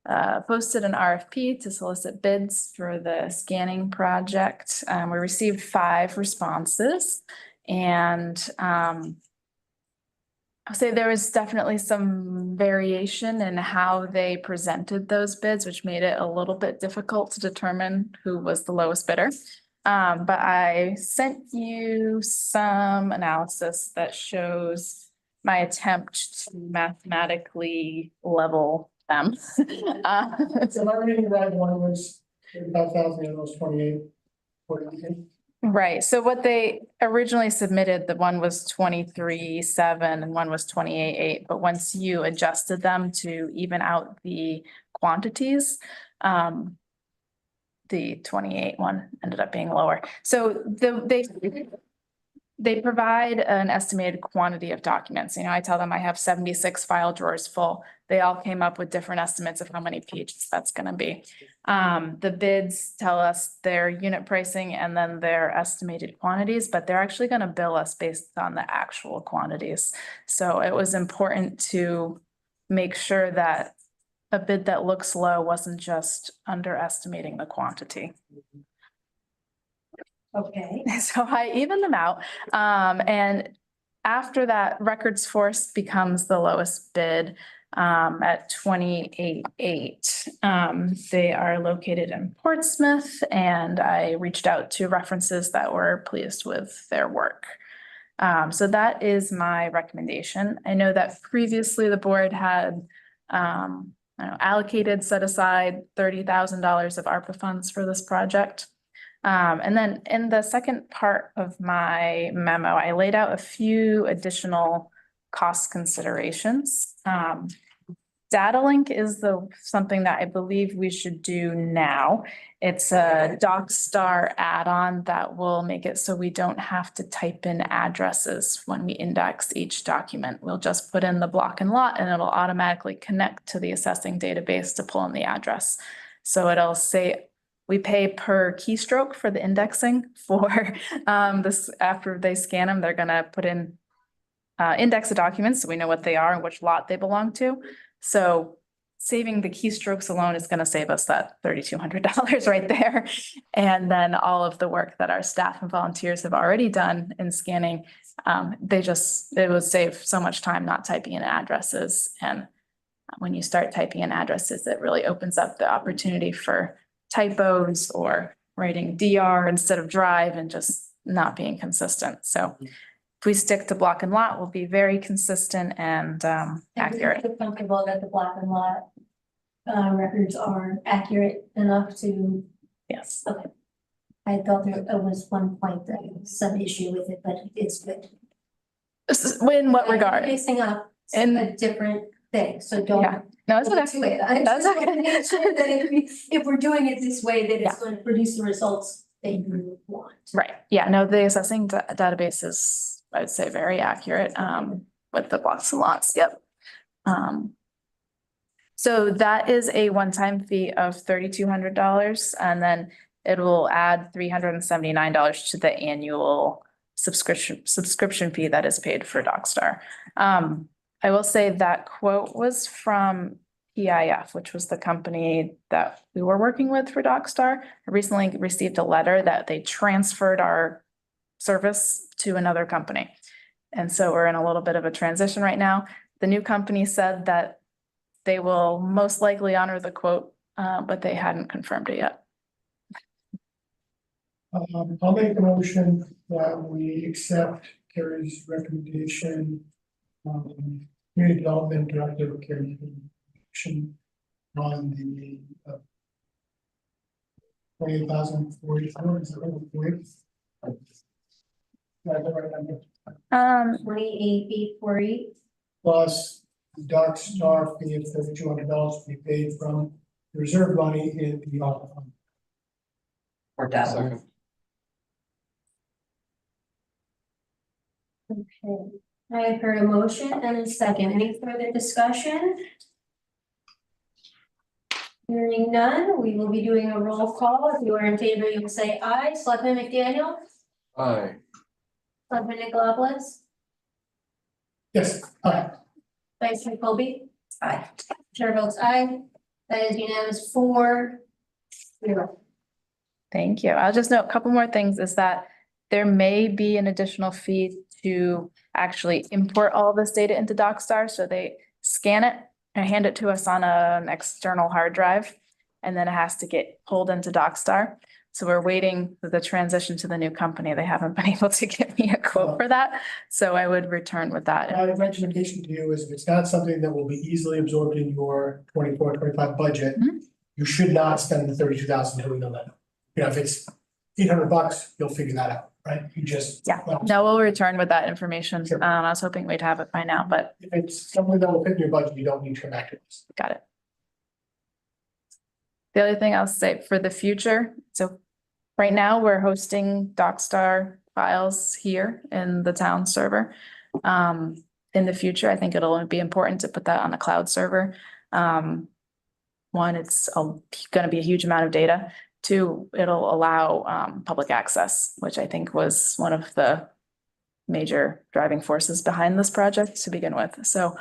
have posted an RFP to solicit bids for the scanning project. We received 5 responses, and I'll say there was definitely some variation in how they presented those bids, which made it a little bit difficult to determine who was the lowest bidder. But I sent you some analysis that shows my attempt to mathematically level them. So my reading right, one was 35,000, and those 28. What do you think? Right, so what they originally submitted, the one was 23,700 and one was 28,800, but once you adjusted them to even out the quantities, the 28 one ended up being lower. So they provide an estimated quantity of documents. I tell them I have 76 file drawers full. They all came up with different estimates of how many pages that's gonna be. The bids tell us their unit pricing and then their estimated quantities, but they're actually gonna bill us based on the actual quantities. So it was important to make sure that a bid that looks low wasn't just underestimating the quantity. Okay. So I even them out. And after that, Records Force becomes the lowest bid. at 28.8. They are located in Portsmouth, and I reached out to references that were pleased with their work. So that is my recommendation. I know that previously the board had allocated, set aside $30,000 of ARPA funds for this project. And then in the second part of my memo, I laid out a few additional cost considerations. Data link is something that I believe we should do now. It's a DocStar add-on that will make it so we don't have to type in addresses when we index each document. We'll just put in the block and lot, and it'll automatically connect to the assessing database to pull in the address. So it'll say we pay per keystroke for the indexing for this. After they scan them, they're gonna put in index the documents so we know what they are and which lot they belong to. So saving the keystrokes alone is going to save us that $3,200 right there. And then all of the work that our staff and volunteers have already done in scanning, it would save so much time not typing in addresses. And when you start typing in addresses, it really opens up the opportunity for typos or writing DR instead of drive and just not being consistent. So if we stick to block and lot, we'll be very consistent and accurate. I'm comfortable that the block and lot records are accurate enough to, Yes. okay. I thought there was one point that was some issue with it, but it's good. In what regard? Facing up In- a different thing, so don't. Yeah, no, it's hold okay. to it. I That's just want to okay. make sure that if we're doing it this way, that Yeah. it's going to produce the results that you want. Right, yeah, no, the assessing database is, I would say, very accurate with the blocks and lots, yep. So that is a one-time fee of $3,200, and then it will add $379 to the annual subscription fee that is paid for DocStar. I will say that quote was from PIF, which was the company that we were working with for DocStar. I recently received a letter that they transferred our service to another company. And so we're in a little bit of a transition right now. The new company said that they will most likely honor the quote, but they hadn't confirmed it yet. I'll make the motion that we accept Carrie's recommendation. Community Development Director Carrie's recommendation on the 28,044, is that right? 28,848. Plus DocStar fee of $3,200 to be paid from the reserve money in the ARPA fund. Or data. Second. Okay, I have heard a motion and a second. Any further discussion? Hearing none, we will be doing a roll call. If you are in favor, you will say aye. Selectman McDaniel, Aye. Selectman Nicolopoulos, Yes, aye. Vice Chair Colby, Aye. Chair votes aye. That is unanimous 4-0. Thank you. I'll just note a couple more things is that there may be an additional fee to actually import all this data into DocStar. So they scan it and hand it to us on an external hard drive, and then it has to get pulled into DocStar. So we're waiting for the transition to the new company. They haven't been able to give me a quote for that. So I would return with that. My recommendation to you is if it's not something that will be easily absorbed in your 24-25 budget, Mhm. you should not spend the 32,000 doing the letter. You know, if it's $800, you'll figure that out, right? You just. Yeah. well, No, we'll return with that information. Sure. I was hoping we'd have it by now, but If it's something that will fit in your budget, you don't need to come back to us. got it. The other thing I'll say for the future, so right now we're hosting DocStar files here in the town server. In the future, I think it'll be important to put that on a cloud server. One, it's gonna be a huge amount of data. Two, it'll allow public access, which I think was one of the major driving forces behind this project to begin with. So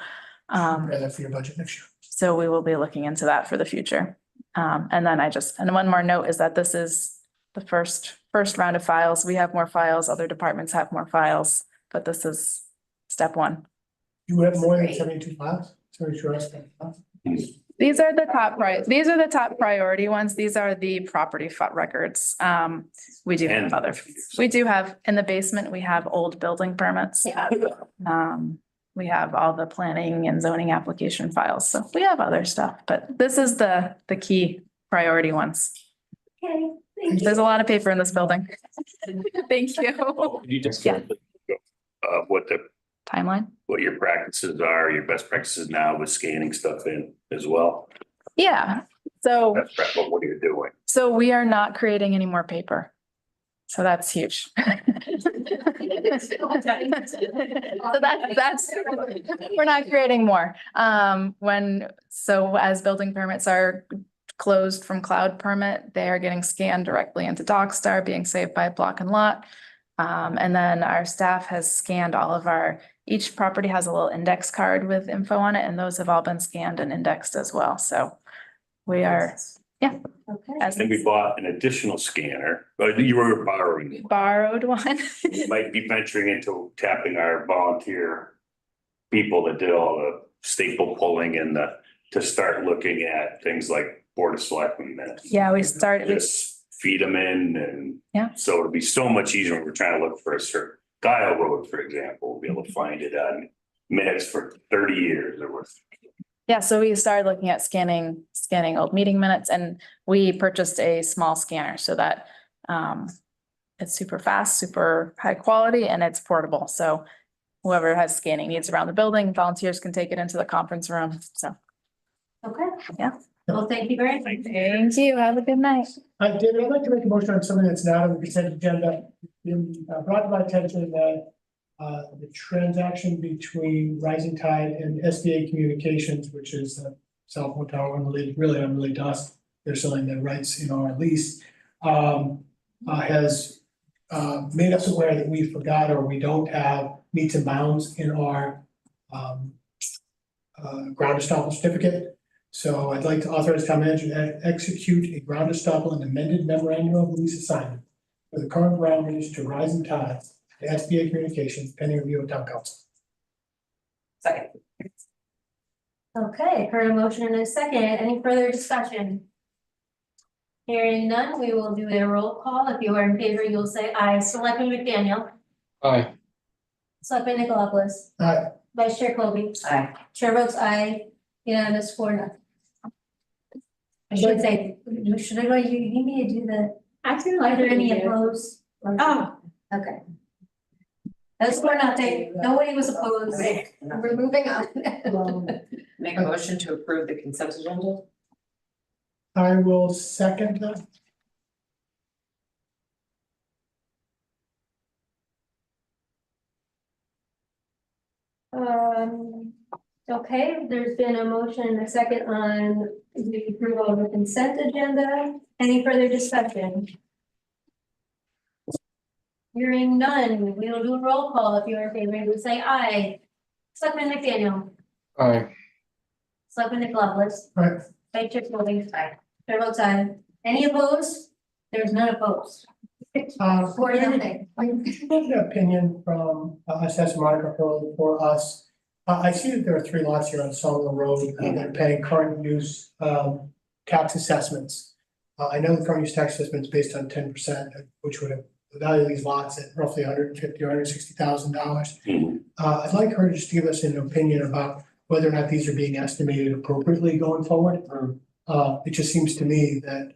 Prepare that for your budget next year. so we will be looking into that for the future. And then and one more note is that this is the first round of files. We have more files, other departments have more files, but this is step one. You have more than Great. 72 files? Very interesting. These are the top priority ones. These are the property records. We do have other, we do have, in the basement, we have old building permits. Yeah. We have all the planning and zoning application files, so we have other stuff, but this is the key priority ones. Okay, thank you. There's a lot of paper in this building. Thank you. You just Yeah. Timeline? what your practices are, your best practices now with scanning stuff in as well. Yeah, so. That's right, but what are you doing? So we are not creating any more paper. So that's huge. So that's, we're not creating more. So as building permits are closed from cloud permit, they are getting scanned directly into DocStar, being saved by block and lot. And then our staff has scanned all of each property has a little index card with info on it, and those have all been scanned and indexed as well. So we are, Okay. I think we bought an additional scanner, but you were borrowing. borrowed one. We might be venturing into tapping our volunteer people that did all the staple pulling and to start looking at things like Board of Selectmen minutes. Yeah, we started, Just feed them in and. Yeah. So it'll be so much easier when we're trying to look for a certain Dial Road, for example, we'll be able to find it on minutes for 30 years or worse. yeah, so we started looking at scanning old meeting minutes, and we purchased a small scanner so that it's super fast, super high quality, and it's portable. So whoever has scanning needs around the building, volunteers can take it into the conference room. So Okay. Yeah. Well, thank you very much. thank you. Have a good night. David, I'd like to make a motion on something that's not on the consent agenda. Brought to my attention that the transaction between Rising Tide and SDA Communications, which is a cell phone tower unrelated, really unrelated to us. They're selling their rights in our lease, has made us aware that we forgot or we don't have meets and bounds in our ground estoppel certificate. So I'd like to authorize town manager to execute a ground estoppel and amended memorandum of lease assignment for the current ground lease to Rising Tide to SBA Communications pending review of town council. Second. Okay, heard a motion in a second. Any further discussion? Hearing none, we will do a roll call. If you are in favor, you'll say aye. Selectman McDaniel. Aye. Selectman Nicolopoulos. Aye. Vice Chair Colby. Aye. Chair votes aye. Unanimous 4-0. I should say, should I, you need me to do the, are there any opposed? Oh, okay. That's 4-0. Nobody was opposed. We're moving on. Make a motion to approve the consent agenda? I will second that. Okay, there's been a motion and a second on the approval of the consent agenda. Any further discussion? Hearing none, we will do a roll call. If you are in favor, you would say aye. Selectman McDaniel. Aye. Selectman Nicolopoulos. Aye. Vice Chair Colby. Aye. Chair votes aye. Any opposed? There's none opposed. 4-0. I get an opinion from Assessor Monica Hurley for us. I see that there are 3 lots here on Sawmill Road that are paying current use tax assessments. I know the current use tax assessment is based on 10%, which would have the value of these lots at roughly $150,000 or $160,000. I'd like her to just give us an opinion about whether or not these are being estimated appropriately going forward. It just seems to me that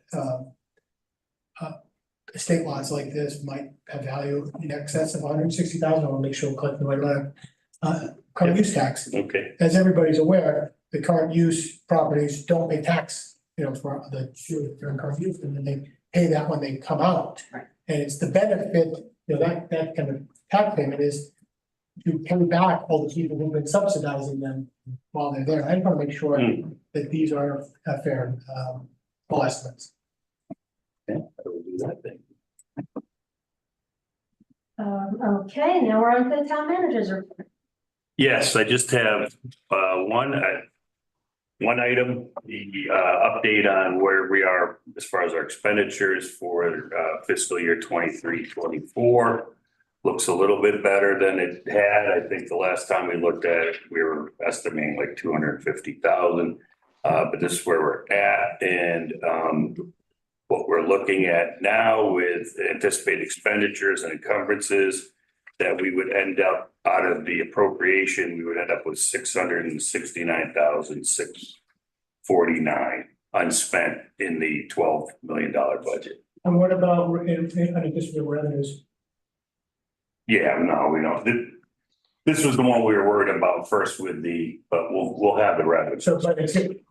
estate lots like this might have value in excess of $160,000. I want to make sure we're collecting the right amount of current use tax. Okay. As everybody's aware, the current use properties don't pay tax, for during current use, and then they pay that when they come out. Right. And it's the benefit, that kind of tax payment is to pay back all the people who've been subsidizing them while they're there. I just want to make sure that these are fair, full estimates. Yeah, I will do that thing. Okay, now we're on to the town manager's report. Yes, I just have one item, the update on where we are as far as our expenditures for fiscal year 23-24. looks a little bit better than it had. I think the last time we looked at it, we were estimating like 250,000. But this is where we're at, and what we're looking at now with anticipated expenditures and encumbrances, that we would end up out of the appropriation, we would end up with 669,649 unspent in the $12 million budget. And what about unanticipated revenues? Yeah, no, we don't. This was the one we were worried about first with but we'll have the revenue. So, but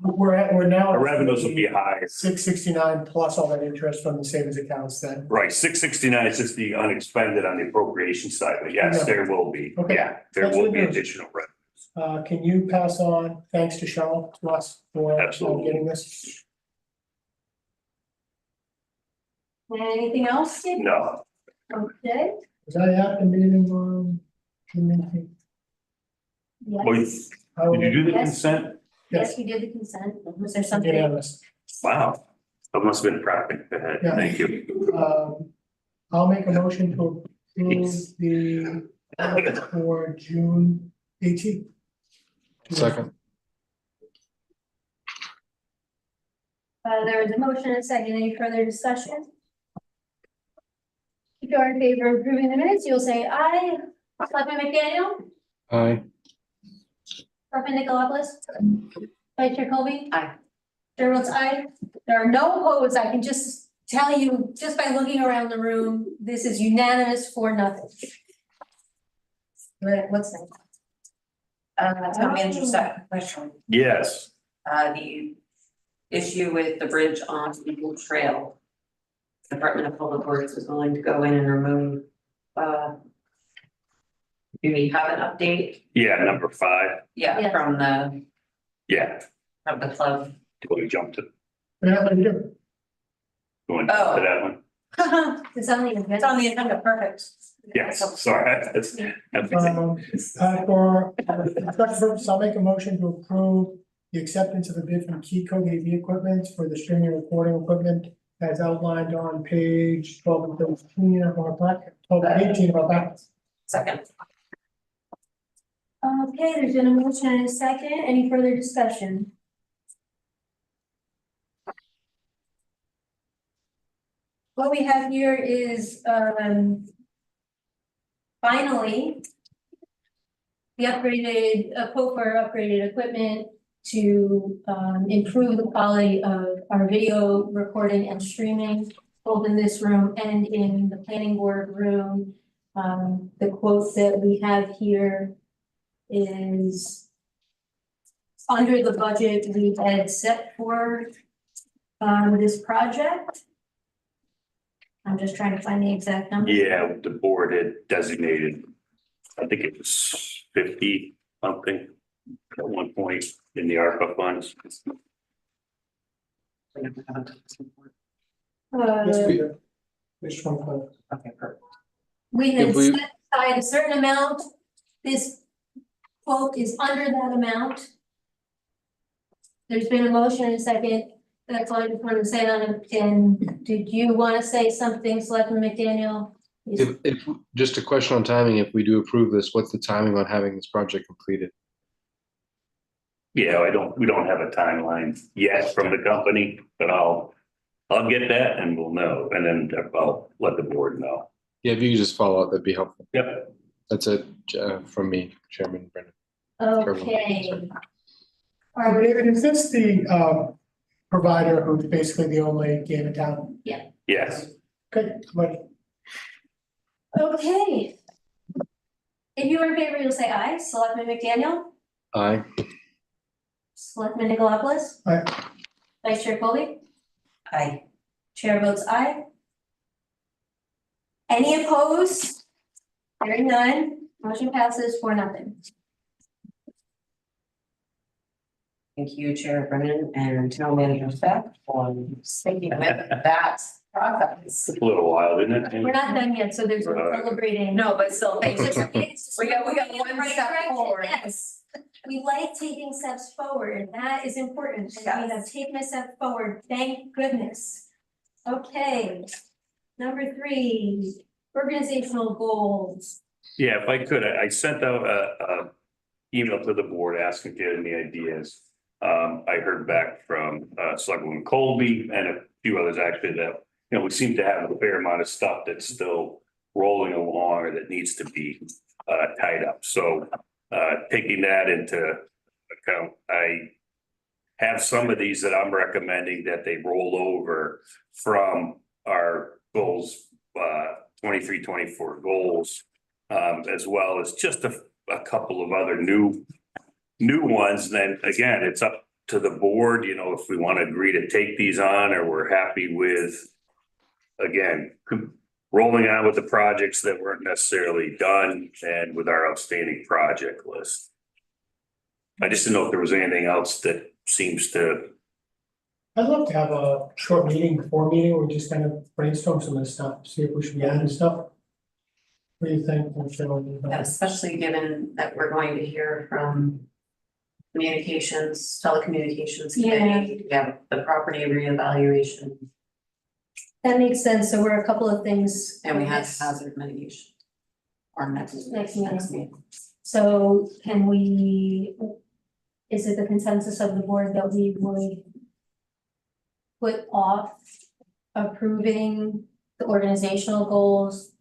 we're now. The revenues will be high. 669 plus all that interest from the savings accounts then. Right, 669 is just the unexpended on the appropriation side, but yes, Yeah. there will be, Okay. yeah, there That's will good be news. additional revenue. Can you pass on thanks to Cheryl to us for Absolutely. getting this? Anything else, Steve? No, Okay, Was I at the meeting on June 19th? yes, did you do the Yes. consent? yes, we did the consent. Was there something? Unanimous. Wow, that must have been prepping ahead, Yeah. thank you. I'll make a motion to approve the for June 18th. Second. There is a motion and a second. Any further discussion? If you are in favor of approving the minutes, you'll say aye. Selectman McDaniel, Aye. Selectman Nicolopoulos, Vice Chair Colby. Aye. Chair votes aye. There are no opposed. I can just tell you, just by looking around the room, this is unanimous for nothing. Right, what's next? Town manager, second question. Yes, The issue with the bridge on Eagle Trail. Department of Public Works is willing to go in and remove, do we have an update? yeah, number 5, Yeah, Yes. from the club. will we jump to, Yeah, what do you do? going to Oh. that one? It's on the agenda. It's on the agenda, perfect. Yes, sorry, that's. For discussion purposes, I'll make a motion to approve the acceptance of a bid from Keyco AV Equipment for the streaming recording equipment as outlined on page 12 and 13 of our packet, 12 and 18 of our packet. Second. Okay, there's been a motion and a second. Any further discussion? What we have here is, finally, the upgraded, a quote for upgraded equipment to, improve the quality of our video recording and streaming, both in this room and in the planning board room. The quote that we have here is under the budget we had set for this project. I'm just trying to find the exact number. Yeah, the board had designated, I think it was 50 something at one point in the ARPA funds. Which one? Okay, perfect. We had If we- set aside a certain amount. This quote is under that amount. There's been a motion and a second. That's all I just wanted to say on it. And did you want to say something, Selectman McDaniel? If, just a question on timing, if we do approve this, what's the timing on having this project completed? Yeah, we don't have a timeline yet from the company, but I'll get that and we'll know, and then I'll let the board know. Yeah, if you could just follow up, that'd be helpful. Yep. That's it, from me, Chairman Brennan. Okay. All right, David, is this the provider who's basically the only game in town? Yes, Good, but Okay. If you are in favor, you'll say aye. Selectman McDaniel, Aye. Selectman Nicolopoulos. Aye. Vice Chair Colby, Aye. Chair votes aye. Any opposed? Hearing none, motion passes for nothing. Thank you, Chair Brennan and Town Manager staff for sticking with that process. a little while, isn't it? We're not done yet, so there's no celebrating. No, but still, thank you. We got one Right step direction, forward. yes. We like taking steps forward, that is important, and we have taken a step forward, thank goodness. Okay, number 3, organizational goals. Yeah, if I could, I sent out a email to the board asking if you had any ideas. I heard back from Selectwoman Colby and a few others actually that, you know, we seem to have a fair amount of stuff that's still rolling along or that needs to be tied up. So taking that into account, I have some of these that I'm recommending that they roll over from our goals, 23, 24 goals, as well as just a couple of other new ones. And then again, it's up to the board, you know, if we want to agree to take these on or we're happy with, again, rolling on with the projects that weren't necessarily done and with our outstanding project list. I just didn't know if there was anything else that seems to. I'd love to have a short meeting before meeting, where we just kind of brainstorm some of this stuff, see if we should be adding stuff. What do you think? Especially given that we're going to hear from telecommunications committee, yeah, the property reevaluation, That makes sense. So we're a couple of things. and we have hazard mitigation. Or next meeting. So can we, is it the consensus of the board that we would put off approving the organizational goals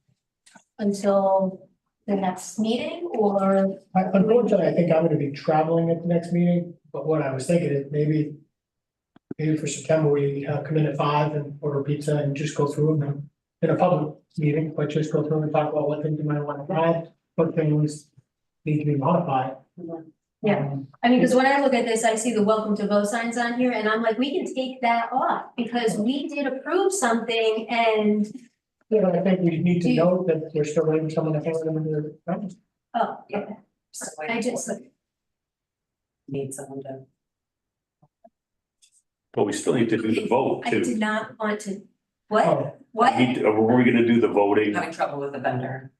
until the next meeting, or? Unfortunately, I think I'm gonna be traveling at the next meeting, but what I was thinking is maybe for September, we come in at 5 and order pizza and just go through them in a public meeting, but just go through and talk about what things you might want to add, what things need to be modified. Yeah. I mean, because when I look at this, I see the welcome to vote signs on here, and I'm like, we can take that off, because we did approve something and, Yeah, but I think we need to note that we're still waiting for someone to hand them into the. oh, okay. I just, Need someone to. But we still need to do the vote I did too. not want to, what, Oh, what? Were we gonna do the voting? Having trouble with the vendor.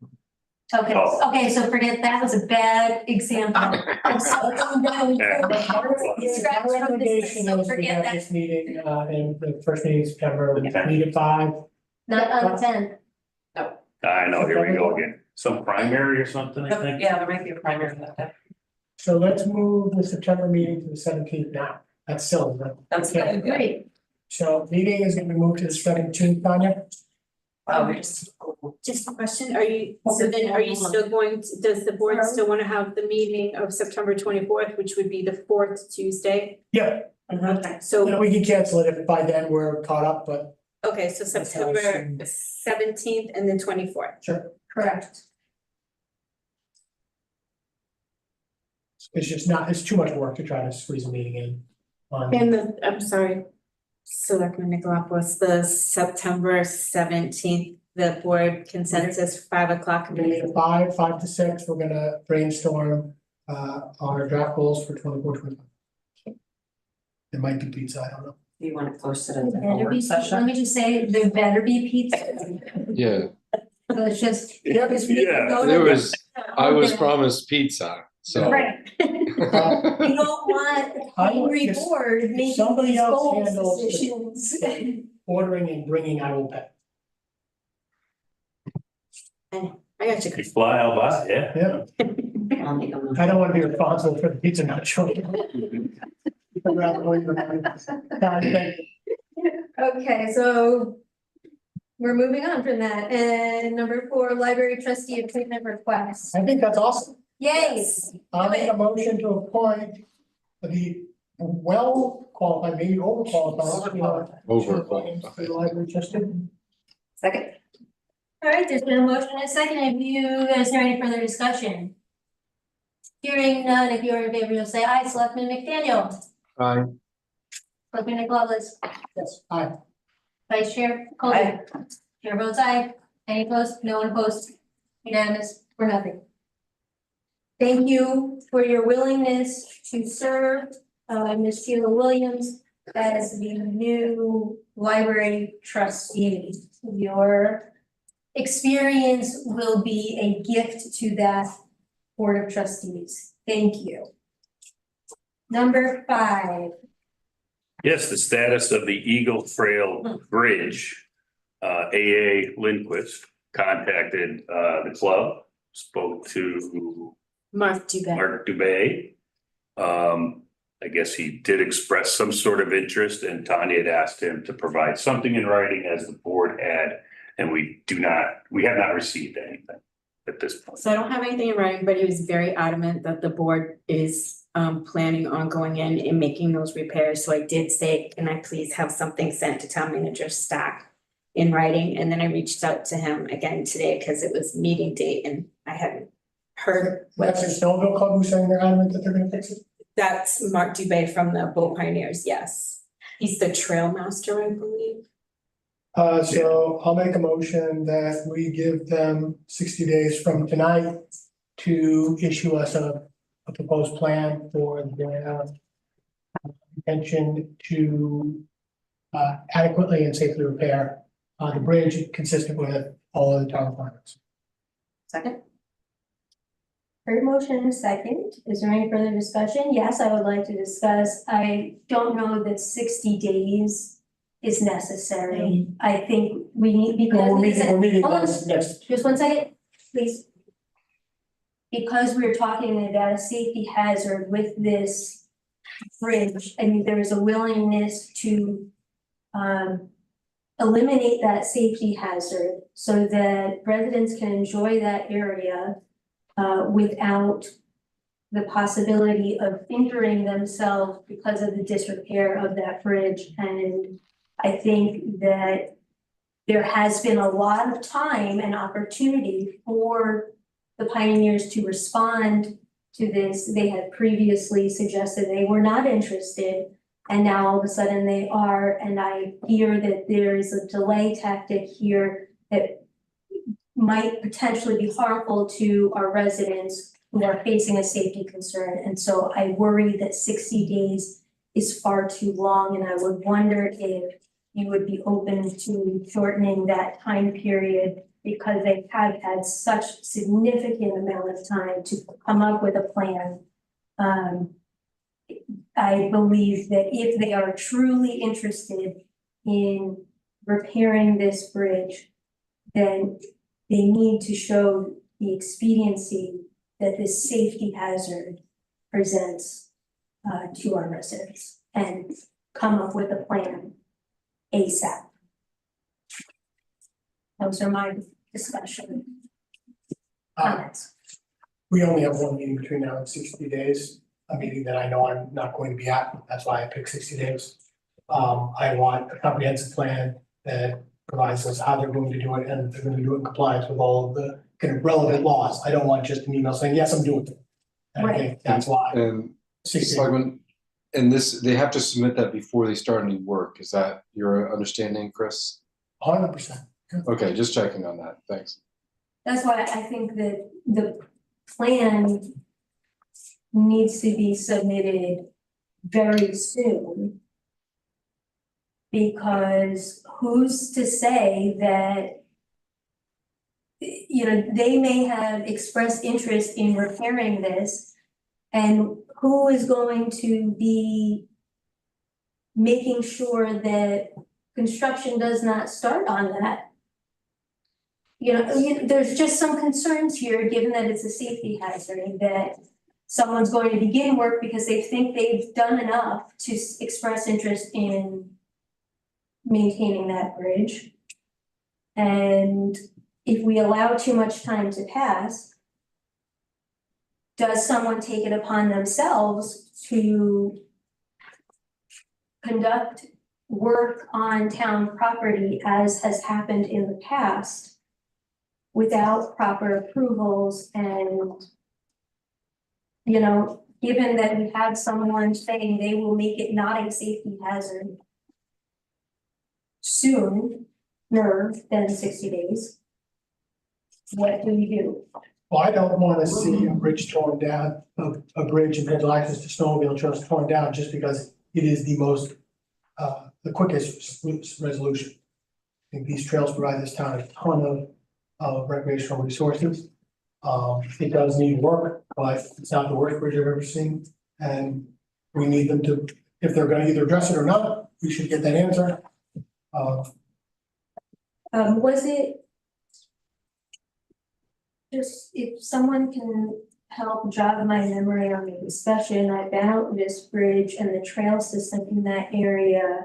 Okay, Oh. okay, so forget, that was a bad example. I'm so down. Yeah. My Scratch from this, recommendation so is we forget have that. this meeting, in the first meeting in September, we meet at 5. Not on 10. I know, here we go again. Some primary or something, I think. Yeah, there might be a primary that day. So let's move the September meeting to the 17th now. That's silly, right? That's Yeah. good. Great. So meeting is gonna be moved to the 17th, Tanya? We just. Just a question, are you, so then are you still going to, does the board still wanna have the meeting of September 24th, which would be the 4th Tuesday? Yeah, Okay, you so, know, we can cancel it if by then we're caught up, but okay, so That's how I September assumed. 17th and then 24th. sure. Correct. It's just not, it's too much work to try to squeeze a meeting in. And I'm sorry, Selectman Nicolopoulos, the September 17th, the board consensus, 5 o'clock. Meeting at 5 to 6, we're gonna brainstorm our draft goals for 24-25. There might be pizza, I don't know. You want to post it There as a better work be, let session? me just say, there better be pizza. Yeah, So it's just. Yeah, there was, I was promised pizza, so. Right. You don't want I a would hungry just- board if making somebody these else goals handles the- decisions. Ordering and bringing, I will pay. I got you. You fly, I'll buy, yeah. Yeah, I'll make a motion. I don't wanna be responsible for the pizza not showing up. I'd rather wait for mine. Thank you. Okay, so we're moving on from that. And number 4, library trustee appointment request. I think that's awesome. Yay. I'll make a motion to appoint the well qualified, maybe overqualified. Overqualified. To the library trustee. Second. All right, there's been a motion and a second. If you guys have any further discussion? Hearing none, if you're in favor, you'll say aye. Selectman McDaniel. Aye. Selectman Nicholas. Yes, aye. Vice Chair Colby. Aye. Chair votes aye. Any opposed? No one opposed. Unanimous for nothing. Thank you for your willingness to serve, Ms. Sheila Williams, as the new library trustee. Your experience will be a gift to that Board of Trustees. Thank you. Number 5. Yes, the status of the Eagle Trail Bridge, AA Lindquist. contacted the club, spoke to Mark Dubé. Mark Dubé. I guess he did express some sort of interest, and Tanya had asked him to provide something in writing as the board had, and we have not received anything at this point. So I don't have anything in writing, but he was very adamant that the board is planning on going in and making those repairs. So I did say, can I please have something sent to town manager Stack in writing? And then I reached out to him again today because it was meeting date and I hadn't heard. That's the Snowmobile Club who's saying they're adamant that they're gonna fix it? That's Mark Dubé from the Boat Pioneers, yes. He's the trail master, I believe. So I'll make a motion that we give them 60 days from tonight to issue us a proposed plan for their intention to adequately and safely repair the bridge consistent with all of the town requirements. Second? Heard motion in a second. Is there any further discussion? Yes, I would like to discuss. I don't know that 60 days is necessary. I think we need, because. We're meeting Hold on. next. Just one second, please. Because we're talking about a safety hazard with this bridge, I mean, there is a willingness to eliminate that safety hazard so that residents can enjoy that area without the possibility of injuring themselves because of the disrepair of that bridge. And I think that there has been a lot of time and opportunity for the pioneers to respond to this. They had previously suggested they were not interested, and now all of a sudden they are. And I hear that there is a delay tactic here that might potentially be harmful to our residents who are facing a safety concern. And so I worry that 60 days is far too long, and I would wonder if you would be open to shortening that time period, because they have had such significant amount of time to come up with a plan. I believe that if they are truly interested in repairing this bridge, then they need to show the expediency that this safety hazard presents to our residents and come up with a plan ASAP. Those are my discussion comments. We only have one meeting between now and 60 days, a meeting that I know I'm not going to be at. That's why I picked 60 days. I want a comprehensive plan that provides us how they're going to do it, and they're going to do it in compliance with all of the kind of relevant laws. I don't want just an email saying, yes, I'm doing it. And I think that's why. And 60 Selectmen, and this, they have to submit that before they start any work. Is that your understanding, Chris? 100%. Okay, just checking on that. Thanks. That's why I think that the plan needs to be submitted very soon. Because who's to say that, you know, they may have expressed interest in repairing this, and who is going to be making sure that construction does not start on that? You know, there's just some concerns here, given that it's a safety hazard, that someone's going to begin work because they think they've done enough to express interest in maintaining that bridge. And if we allow too much time to pass, does someone take it upon themselves to conduct work on town property, as has happened in the past, without proper approvals? And, you know, given that we have someone saying they will make it not a safety hazard sooner than 60 days, what do we do? Well, I don't want to see a bridge torn down, a bridge and potential access to snowmobile trails torn down just because it is the most, the quickest resolution. I think these trails provide this town a ton of recreational resources. It does need work, but it's not the worst bridge I've ever seen. And we need them to, if they're gonna either address it or not, we should get that answer. Was it Just if someone can help jog my memory on the discussion about this bridge and the trail system in that area.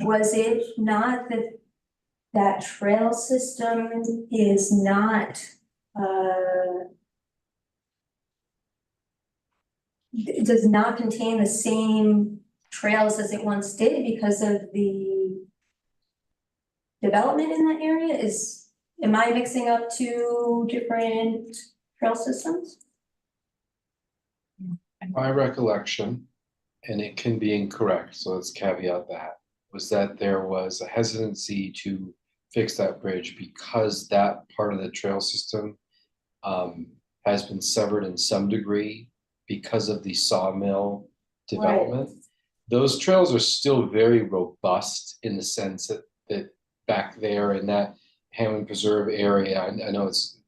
Was it not that that trail system is not, it does not contain the same trails as it once did because of the development in that area? Am I mixing up two different trail systems? My recollection, and it can be incorrect, so let's caveat that, was that there was a hesitancy to fix that bridge because that part of the trail system has been severed in some degree because of the sawmill development. Those trails are still very robust in the sense that back there in that Hammond Preserve area, I know it's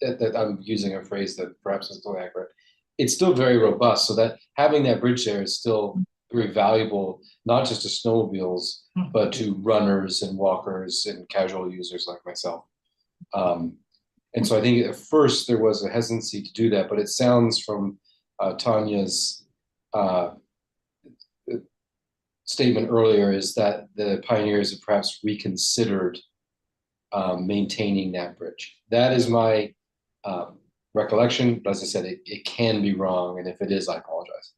that I'm using a phrase that perhaps is still accurate. It's still very robust, so that having that bridge there is still very valuable, not just to snowmobiles, but to runners and walkers and casual users like myself. And so I think at first there was a hesitancy to do that, but it sounds from Tanya's statement earlier is that the pioneers have perhaps reconsidered maintaining that bridge. That is my recollection, but as I said, it can be wrong, and if it is, I apologize.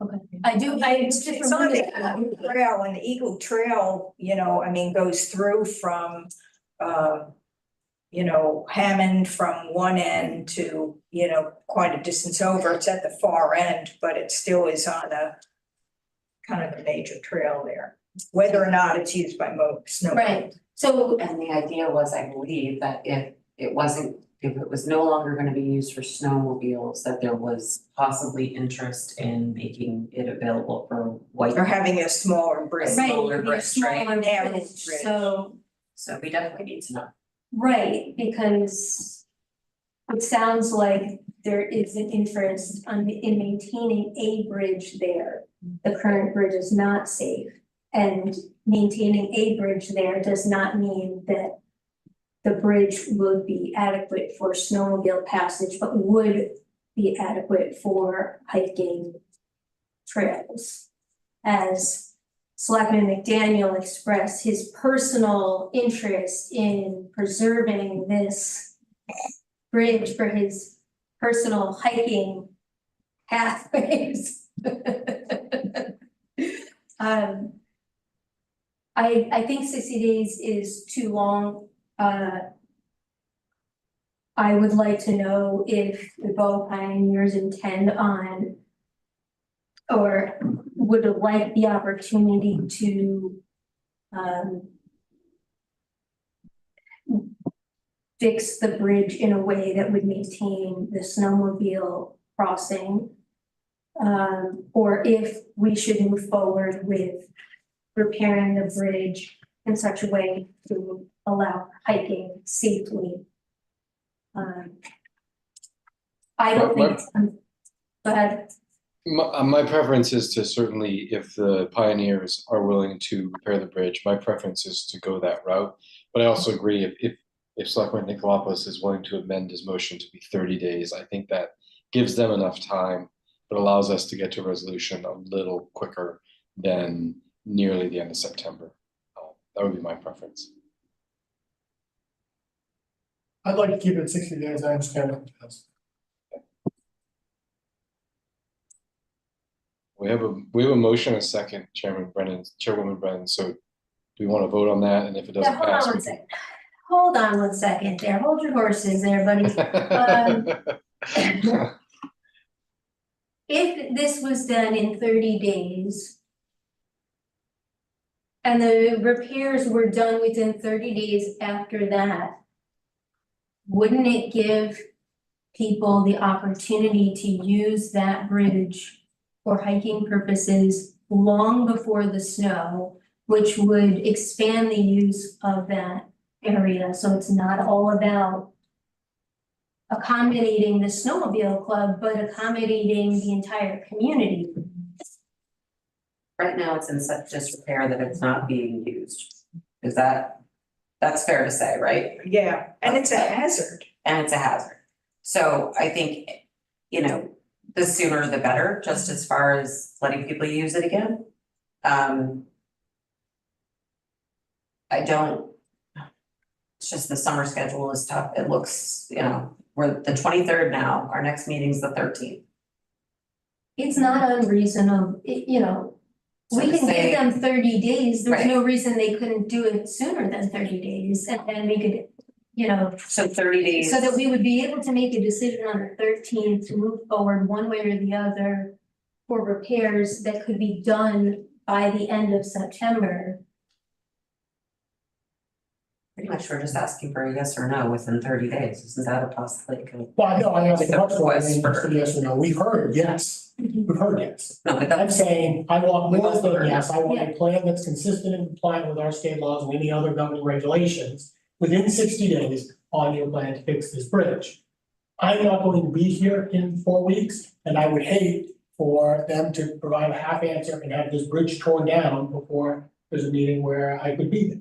Okay, It's on the Eagle Trail, and the Eagle Trail, you know, I mean, goes through from, you know, Hammond from one end to, you know, quite a distance over. It's at the far end, but it still is on a kind of a major trail there, whether or not it's used by snow. right, so, And the idea was, I believe, that if it was no longer gonna be used for snowmobiles, that there was possibly interest in making it available for white. Or having a smaller bridge. right, smaller it'd be a bridge, right? smaller Narrow bridge, bridge. so, So we definitely need to know. right, because it sounds like there is an interest in maintaining a bridge there. The current bridge is not safe, and maintaining a bridge there does not mean that the bridge would be adequate for snowmobile passage, but would be adequate for hiking trails. As Selectman McDaniel expressed his personal interest in preserving this bridge for his personal hiking pathways. I think 60 days is too long. I would like to know if the Bow Pioneers intend on or would like the opportunity to fix the bridge in a way that would maintain the snowmobile crossing. Or if we should move forward with repairing the bridge in such a way to allow hiking safely. I don't think, go ahead. My preference is to certainly, if the pioneers are willing to repair the bridge, my preference is to go that route. But I also agree if Selectman Nikolopoulos is willing to amend his motion to be 30 days, I think that gives them enough time, but allows us to get to a resolution a little quicker than nearly the end of September. That would be my preference. I'd like to keep it at 60 days, I understand what it does. We have a motion, a second, Chairwoman Brennan, so do we want to vote on that? And if it Yeah, doesn't pass. hold on 1 second there, hold your horses there, buddy. If this was done in 30 days. And the repairs were done within 30 days after that. Wouldn't it give people the opportunity to use that bridge for hiking purposes long before the snow, which would expand the use of that area, so it's not all about accommodating the snowmobile club, but accommodating the entire community? Right now, it's in such disrepair that it's not being used. Is that That's fair to say, right? Yeah, and it's a hazard. And it's a hazard. So I think, you know, the sooner the better, just as far as letting people use it again. I don't. It's just the summer schedule is tough. It looks, you know, we're the 23rd now, our next meeting's the 13th. It's not unreasonable, you know, So we to can say- give them 30 days, there's Right. no reason they couldn't do it sooner than 30 days, and then we could, you know, So 30 days. so that we would be able to make a decision on the 13th to move forward one way or the other for repairs that could be done by the end of September. Pretty much we're just asking for a yes or no within 30 days. Isn't that a possibility? Well, I know, I asked the Like a question, I request mean, for- yes or no, we've heard yes, we've heard yes. No, but I'm that's, saying, I want We've more also than heard yes, I want a Yeah. plan that's consistent and compliant with our state laws and any other governing regulations within 60 days on your plan to fix this bridge. I'm not going to be here in 4 weeks, and I would hate for them to provide a half answer and have this bridge torn down before there's a meeting where I could be there.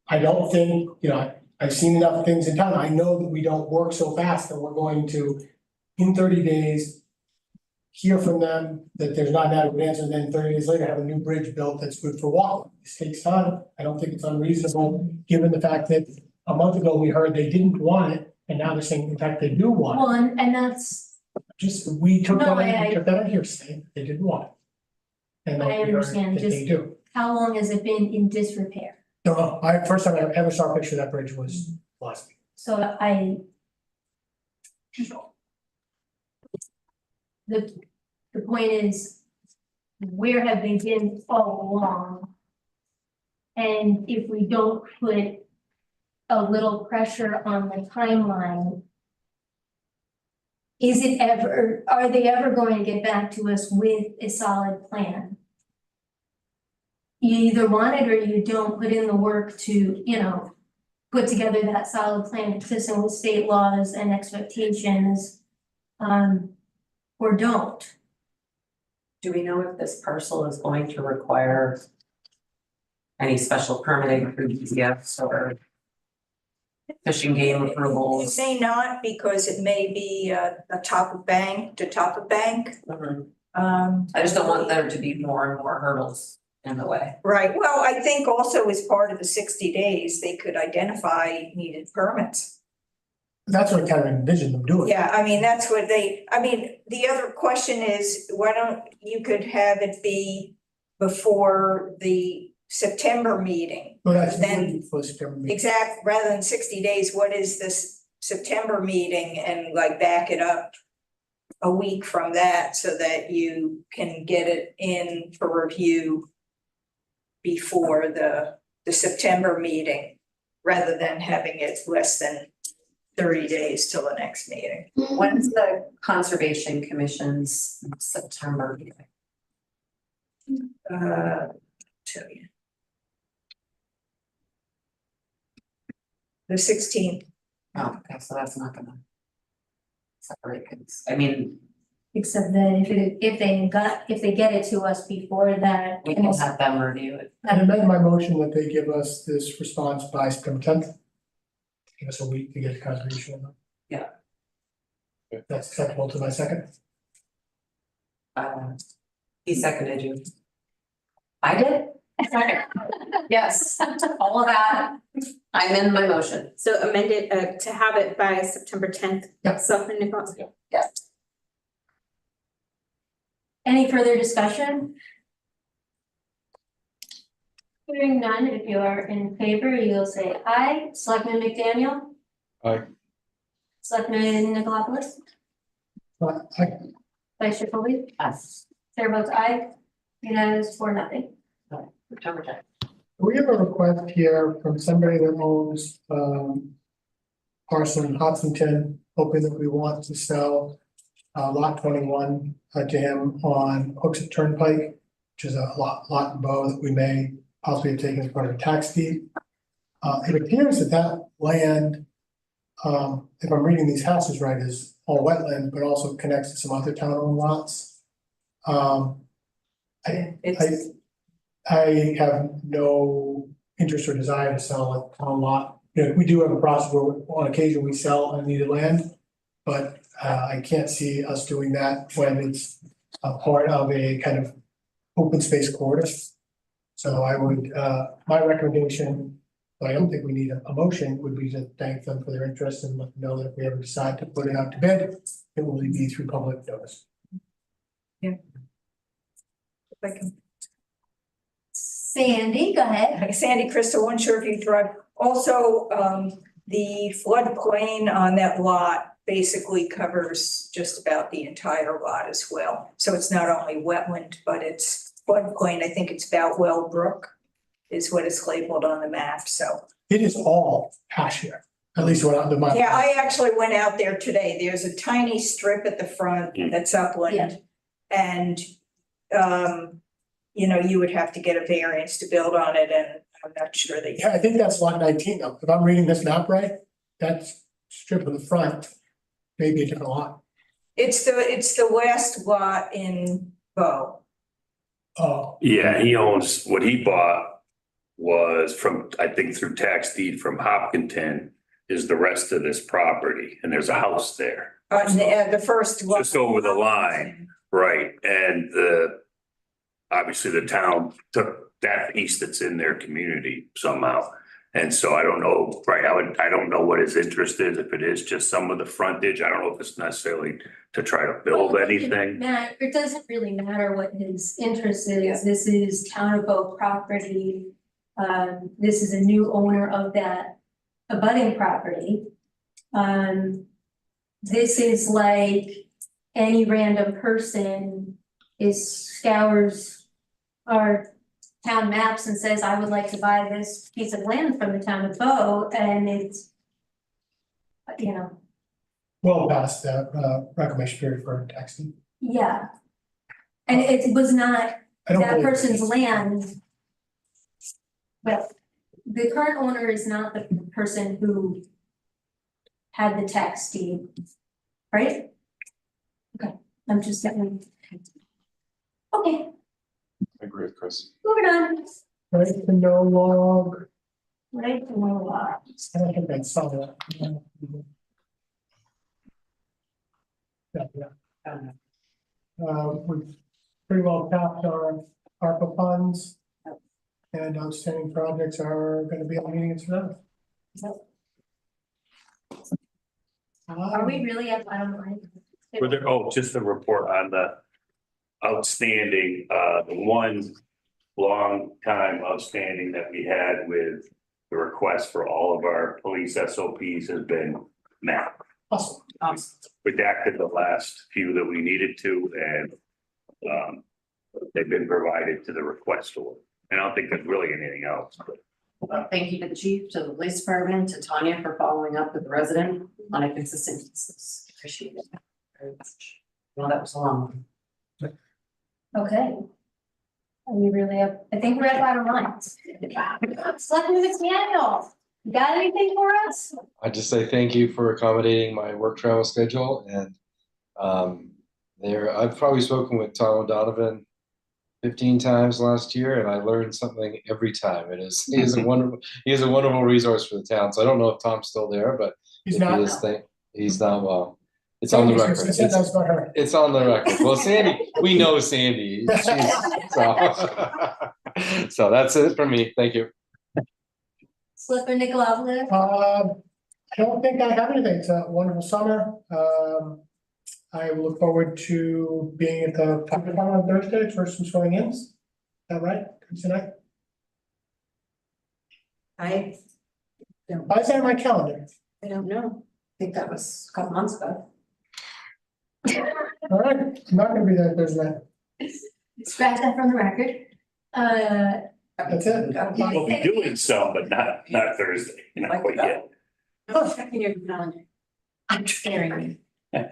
I don't think, you know, I've seen enough things in town, I know that we don't work so fast that we're going to, in 30 days, hear from them that there's not an adequate answer, and then 30 days later have a new bridge built that's good for walking. This takes time. I don't think it's unreasonable, given the fact that a month ago we heard they didn't want it, and now they're saying, in fact, they do want it. Well, and that's, Just, we took No, that, we took that on hearsay, they didn't want it. And then I we heard understand, that they just- do. how long has it been in disrepair? No, first time I ever saw a picture of that bridge was last week. So the point is, where have they been all along? And if we don't put a little pressure on the timeline, are they ever going to get back to us with a solid plan? You either want it or you don't put in the work to, you know, put together that solid plan consistent with state laws and expectations, or don't. do we know if this parcel is going to require any special permitting through DCFs or fishing game It approvals? may not, because it may be a top of bank to top of bank. Mhm. I I just don't want there to be more and more hurdles in the way. Right, well, I think also as part of the 60 days, they could identify needed permits. That's what I kind of envisioned them doing. Yeah, I mean, that's what the other question is, why don't you could have it be before the September meeting? But that's Then- for September meeting. Exact, rather than 60 days, what is this September meeting, and like back it up a week from that so that you can get it in for review before the September meeting, rather than having it less than 30 days till the next meeting. When's the Conservation Commission's September meeting? Tell you. The 16th. Oh, okay, so that's not gonna separate things. I mean, Except that if they get it to us before that. we can have them review it. I amend my motion that they give us this response by September 10th. Give us a week to get contribution. Yeah. That's acceptable to my second. He seconded you. I did? Yes, all of that. I'm in my motion. So amended, to have it by September 10th. Yeah. Selectman Nichols? Any further discussion? Hearing none, if you are in favor, you'll say aye. Selectman McDaniel? Aye. Selectman Nicolopoulos? Vice Chair Foley? Yes. Chair votes aye. Unanimous 4-0. September 10th. We have a request here from somebody that owns parcel in Hopkinton, hoping that we want to sell lot 21 to him on Hooksett Turnpike, which is a lot in Bow that we may possibly have taken as part of a tax deed. It appears that that land, if I'm reading these houses right, is all wetland, but also connects to some other town-owned lots. I have no interest or desire to sell a lot. You know, we do have a process where on occasion we sell unneeded land. But I can't see us doing that when it's a part of a kind of open space corridor. So I would, my recommendation, but I don't think we need a motion, would be to thank them for their interest and let them know that if we ever decide to put it out to bid, it will be through public notice. Sandy, go ahead. Sandy Crystal, 1 Shoreview Drive. Also, the floodplain on that lot basically covers just about the entire lot as well. So it's not only wetland, but it's floodplain. I think it's Boutwell Brook is what it's labeled on the map, so. It is all pasture, at least what I'm the. Yeah, I actually went out there today. There's a tiny strip at the front that's upland. And, you know, you would have to get a variance to build on it, and I'm not sure that. Yeah, I think that's lot 19 though. If I'm reading this map right, that strip in the front may be a different lot. It's the last lot in Bow. Oh, Yeah, he owns, what he bought was from, I think through tax deed from Hopkinton is the rest of this property, and there's a house there. The first lot. Just over the line, right, and obviously the town took that piece that's in their community somehow. And so I don't know, right, I don't know what his interest is, if it is just some of the frontage, I don't know if it's necessarily to try to build anything. Matt, it doesn't really matter what his interest is. This is town of Bow property. This is a new owner of that abutting property. This is like any random person scours our town maps and says, I would like to buy this piece of land from the town of Bow, and it's, you know. well past that reclamation period for tax deed. Yeah. And it was not I don't that believe it. person's land. Well, the current owner is not the person who had the tax deed, right? Okay, I'm just saying. Okay, I agree with Chris. moving on. Right to no log, Right, to know law. I don't think I saw that. Yeah. We've pretty well tapped our ARPA funds. And outstanding projects are gonna be on meeting in Sonoma. Are we really at bottom line? Were there, oh, just a report on the outstanding, the one long time outstanding that we had with the request for all of our police SOPs has been met. Awesome. Redacted the last few that we needed to, and they've been provided to the requestor. And I don't think there's really anything else, but. Well, thank you to the chief, to the police department, to Tanya for following up with the resident on a consistent basis. Appreciate it very much. Well, that was a long one. Okay. Are we really up? I think we're at bottom line. Selectman McDaniel, you got anything for us? I just say thank you for accommodating my work travel schedule, and I've probably spoken with Tom O'Donovan 15 times last year, and I learned something every time. He is a wonderful resource for the town. So I don't know if Tom's still there, but He's not. He's not. Well, it's on the record. It's on the record. Well, Sandy, we know Sandy. So that's it for me. Thank you. Selectman Nicolavia? I don't think I have anything. It's a wonderful summer. I look forward to being at the fire department on Thursday for some swearing ins. Is that right? Tonight? I Why is that on my calendar? don't know. I think that was a couple months ago. All right, I'm not gonna be there Thursday. Scratch that from the record. That's it. We'll be doing some, but not Thursday, not quite yet. I'm checking your calendar. I'm scaring you.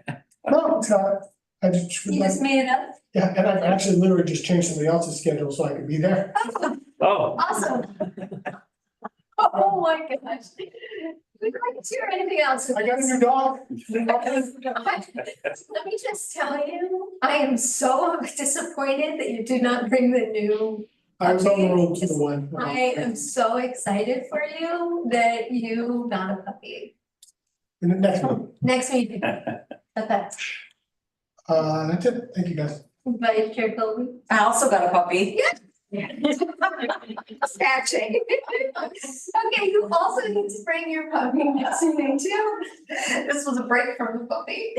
No, it's not. I just. You just made it up? Yeah, and I've actually literally just changed somebody else's schedule so I could be there. Oh. Awesome. Oh my gosh. We'd like to hear anything else. I got a new dog. Let me just tell you, I am so disappointed that you did not bring the new I was on the road to the one. I am so excited for you that you got a puppy. In the next one. Next meeting. Okay, That's it. Thank you, guys. Vice Chair Colby. I also got a puppy. Snatching. Okay, you also need to bring your puppy next meeting too. This was a break from the puppy.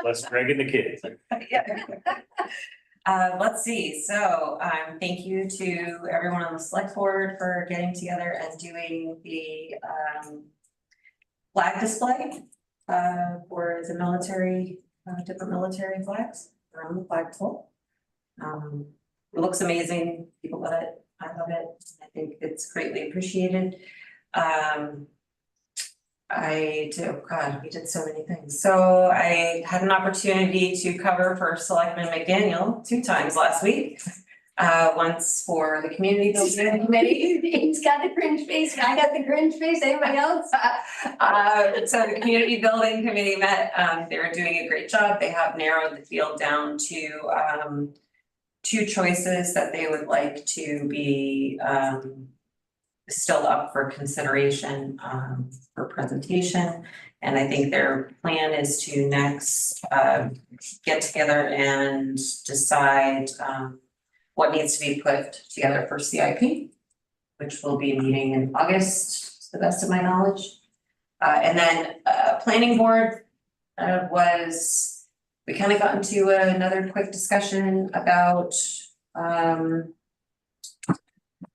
Less Greg and the kids. Let's see, so, thank you to everyone on the select board for getting together and doing the, flag display, for the military, different military flags around the flagpole. It looks amazing, people love it, I love it, I think it's greatly appreciated. We did so many things. So I had an opportunity to cover for Selectman McDaniel 2 times last week. Once for the community building committee. He's got the cringe face, I got the cringe face, anybody else? So the community building committee met, they're doing a great job. They have narrowed the field down to 2 choices that they would like to be still up for consideration for presentation. And I think their plan is to next get together and decide what needs to be put together for CIP, which will be meeting in August, to the best of my knowledge. And then planning board we kind of got into another quick discussion about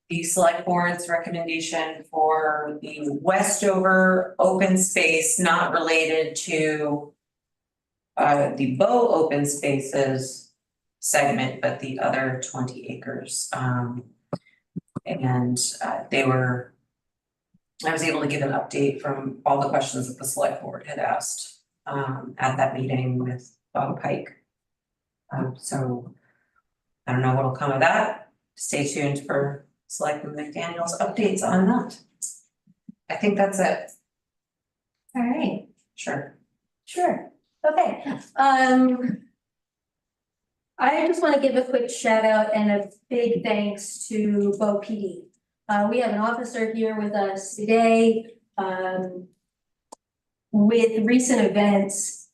the select board's recommendation for the Westover open space not related to the Bow open spaces segment, but the other 20 acres. I was able to give an update from all the questions that the select board had asked at that meeting with Bob Pike. So I don't know what'll come of that. Stay tuned for Selectman McDaniel's updates on that. I think that's it. All right, Sure. sure, okay, I just want to give a quick shout out and a big thanks to Bo PD. We have an officer here with us today. With recent events,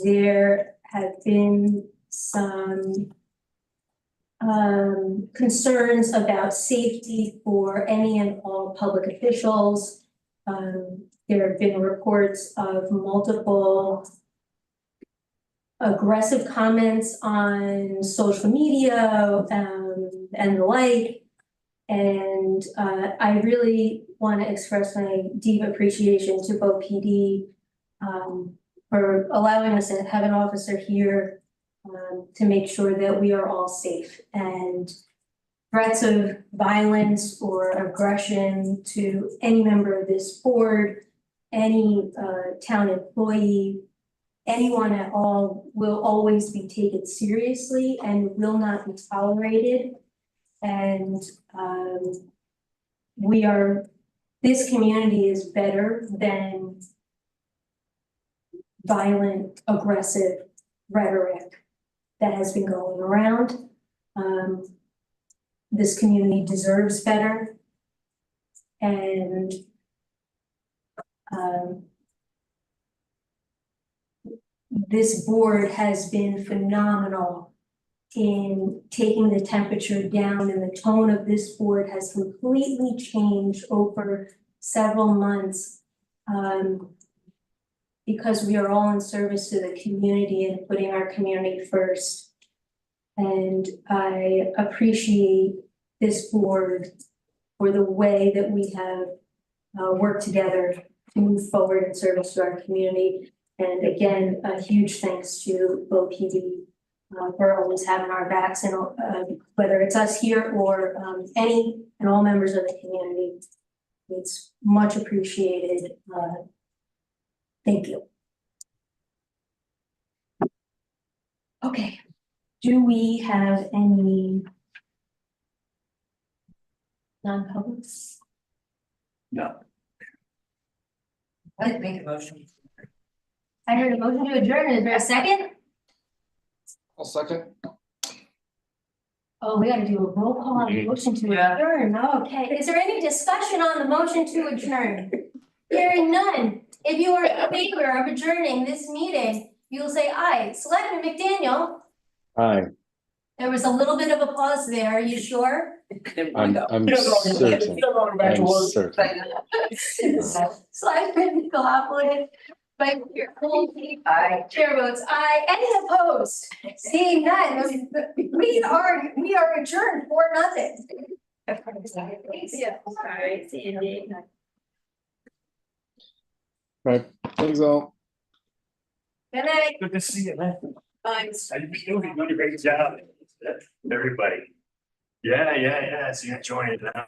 there have been some concerns about safety for any and all public officials. There have been reports of multiple aggressive comments on social media and the like. And I really want to express my deep appreciation to Bo PD for allowing us to have an officer here to make sure that we are all safe. And threats of violence or aggression to any member of this board, any town employee, anyone at all will always be taken seriously and will not be tolerated. And this community is better than violent, aggressive rhetoric that has been going around. This community deserves better. And this board has been phenomenal in taking the temperature down, and the tone of this board has completely changed over several months. Because we are all in service to the community and putting our community first. And I appreciate this board for the way that we have worked together to move forward in service to our community. And again, a huge thanks to Bo PD for always having our backs, and whether it's us here or any and all members of the community. It's much appreciated. Thank you. Okay, do we have any non-publics? No. I'd make a motion. I heard a motion to adjourn. Is there a second? I'll second. Oh, we gotta do a roll call on the motion to adjourn. Okay, is there any discussion on the motion to adjourn? Hearing none. If you are in favor of adjourning this meeting, you will say aye. Selectman McDaniel, Hi, there was a little bit of a pause there. Are you sure? I'm certain, I'm certain. Selectman Nicolopoulos, Vice Chair Colby, aye. Chair votes aye. Any opposed? Seeing none, we are adjourned for nothing. Yeah, sorry, Sandy. Right, thanks all. Good night. Good to see you, man. Thanks. You're doing a great job. Everybody. Yeah, so you're enjoying it now.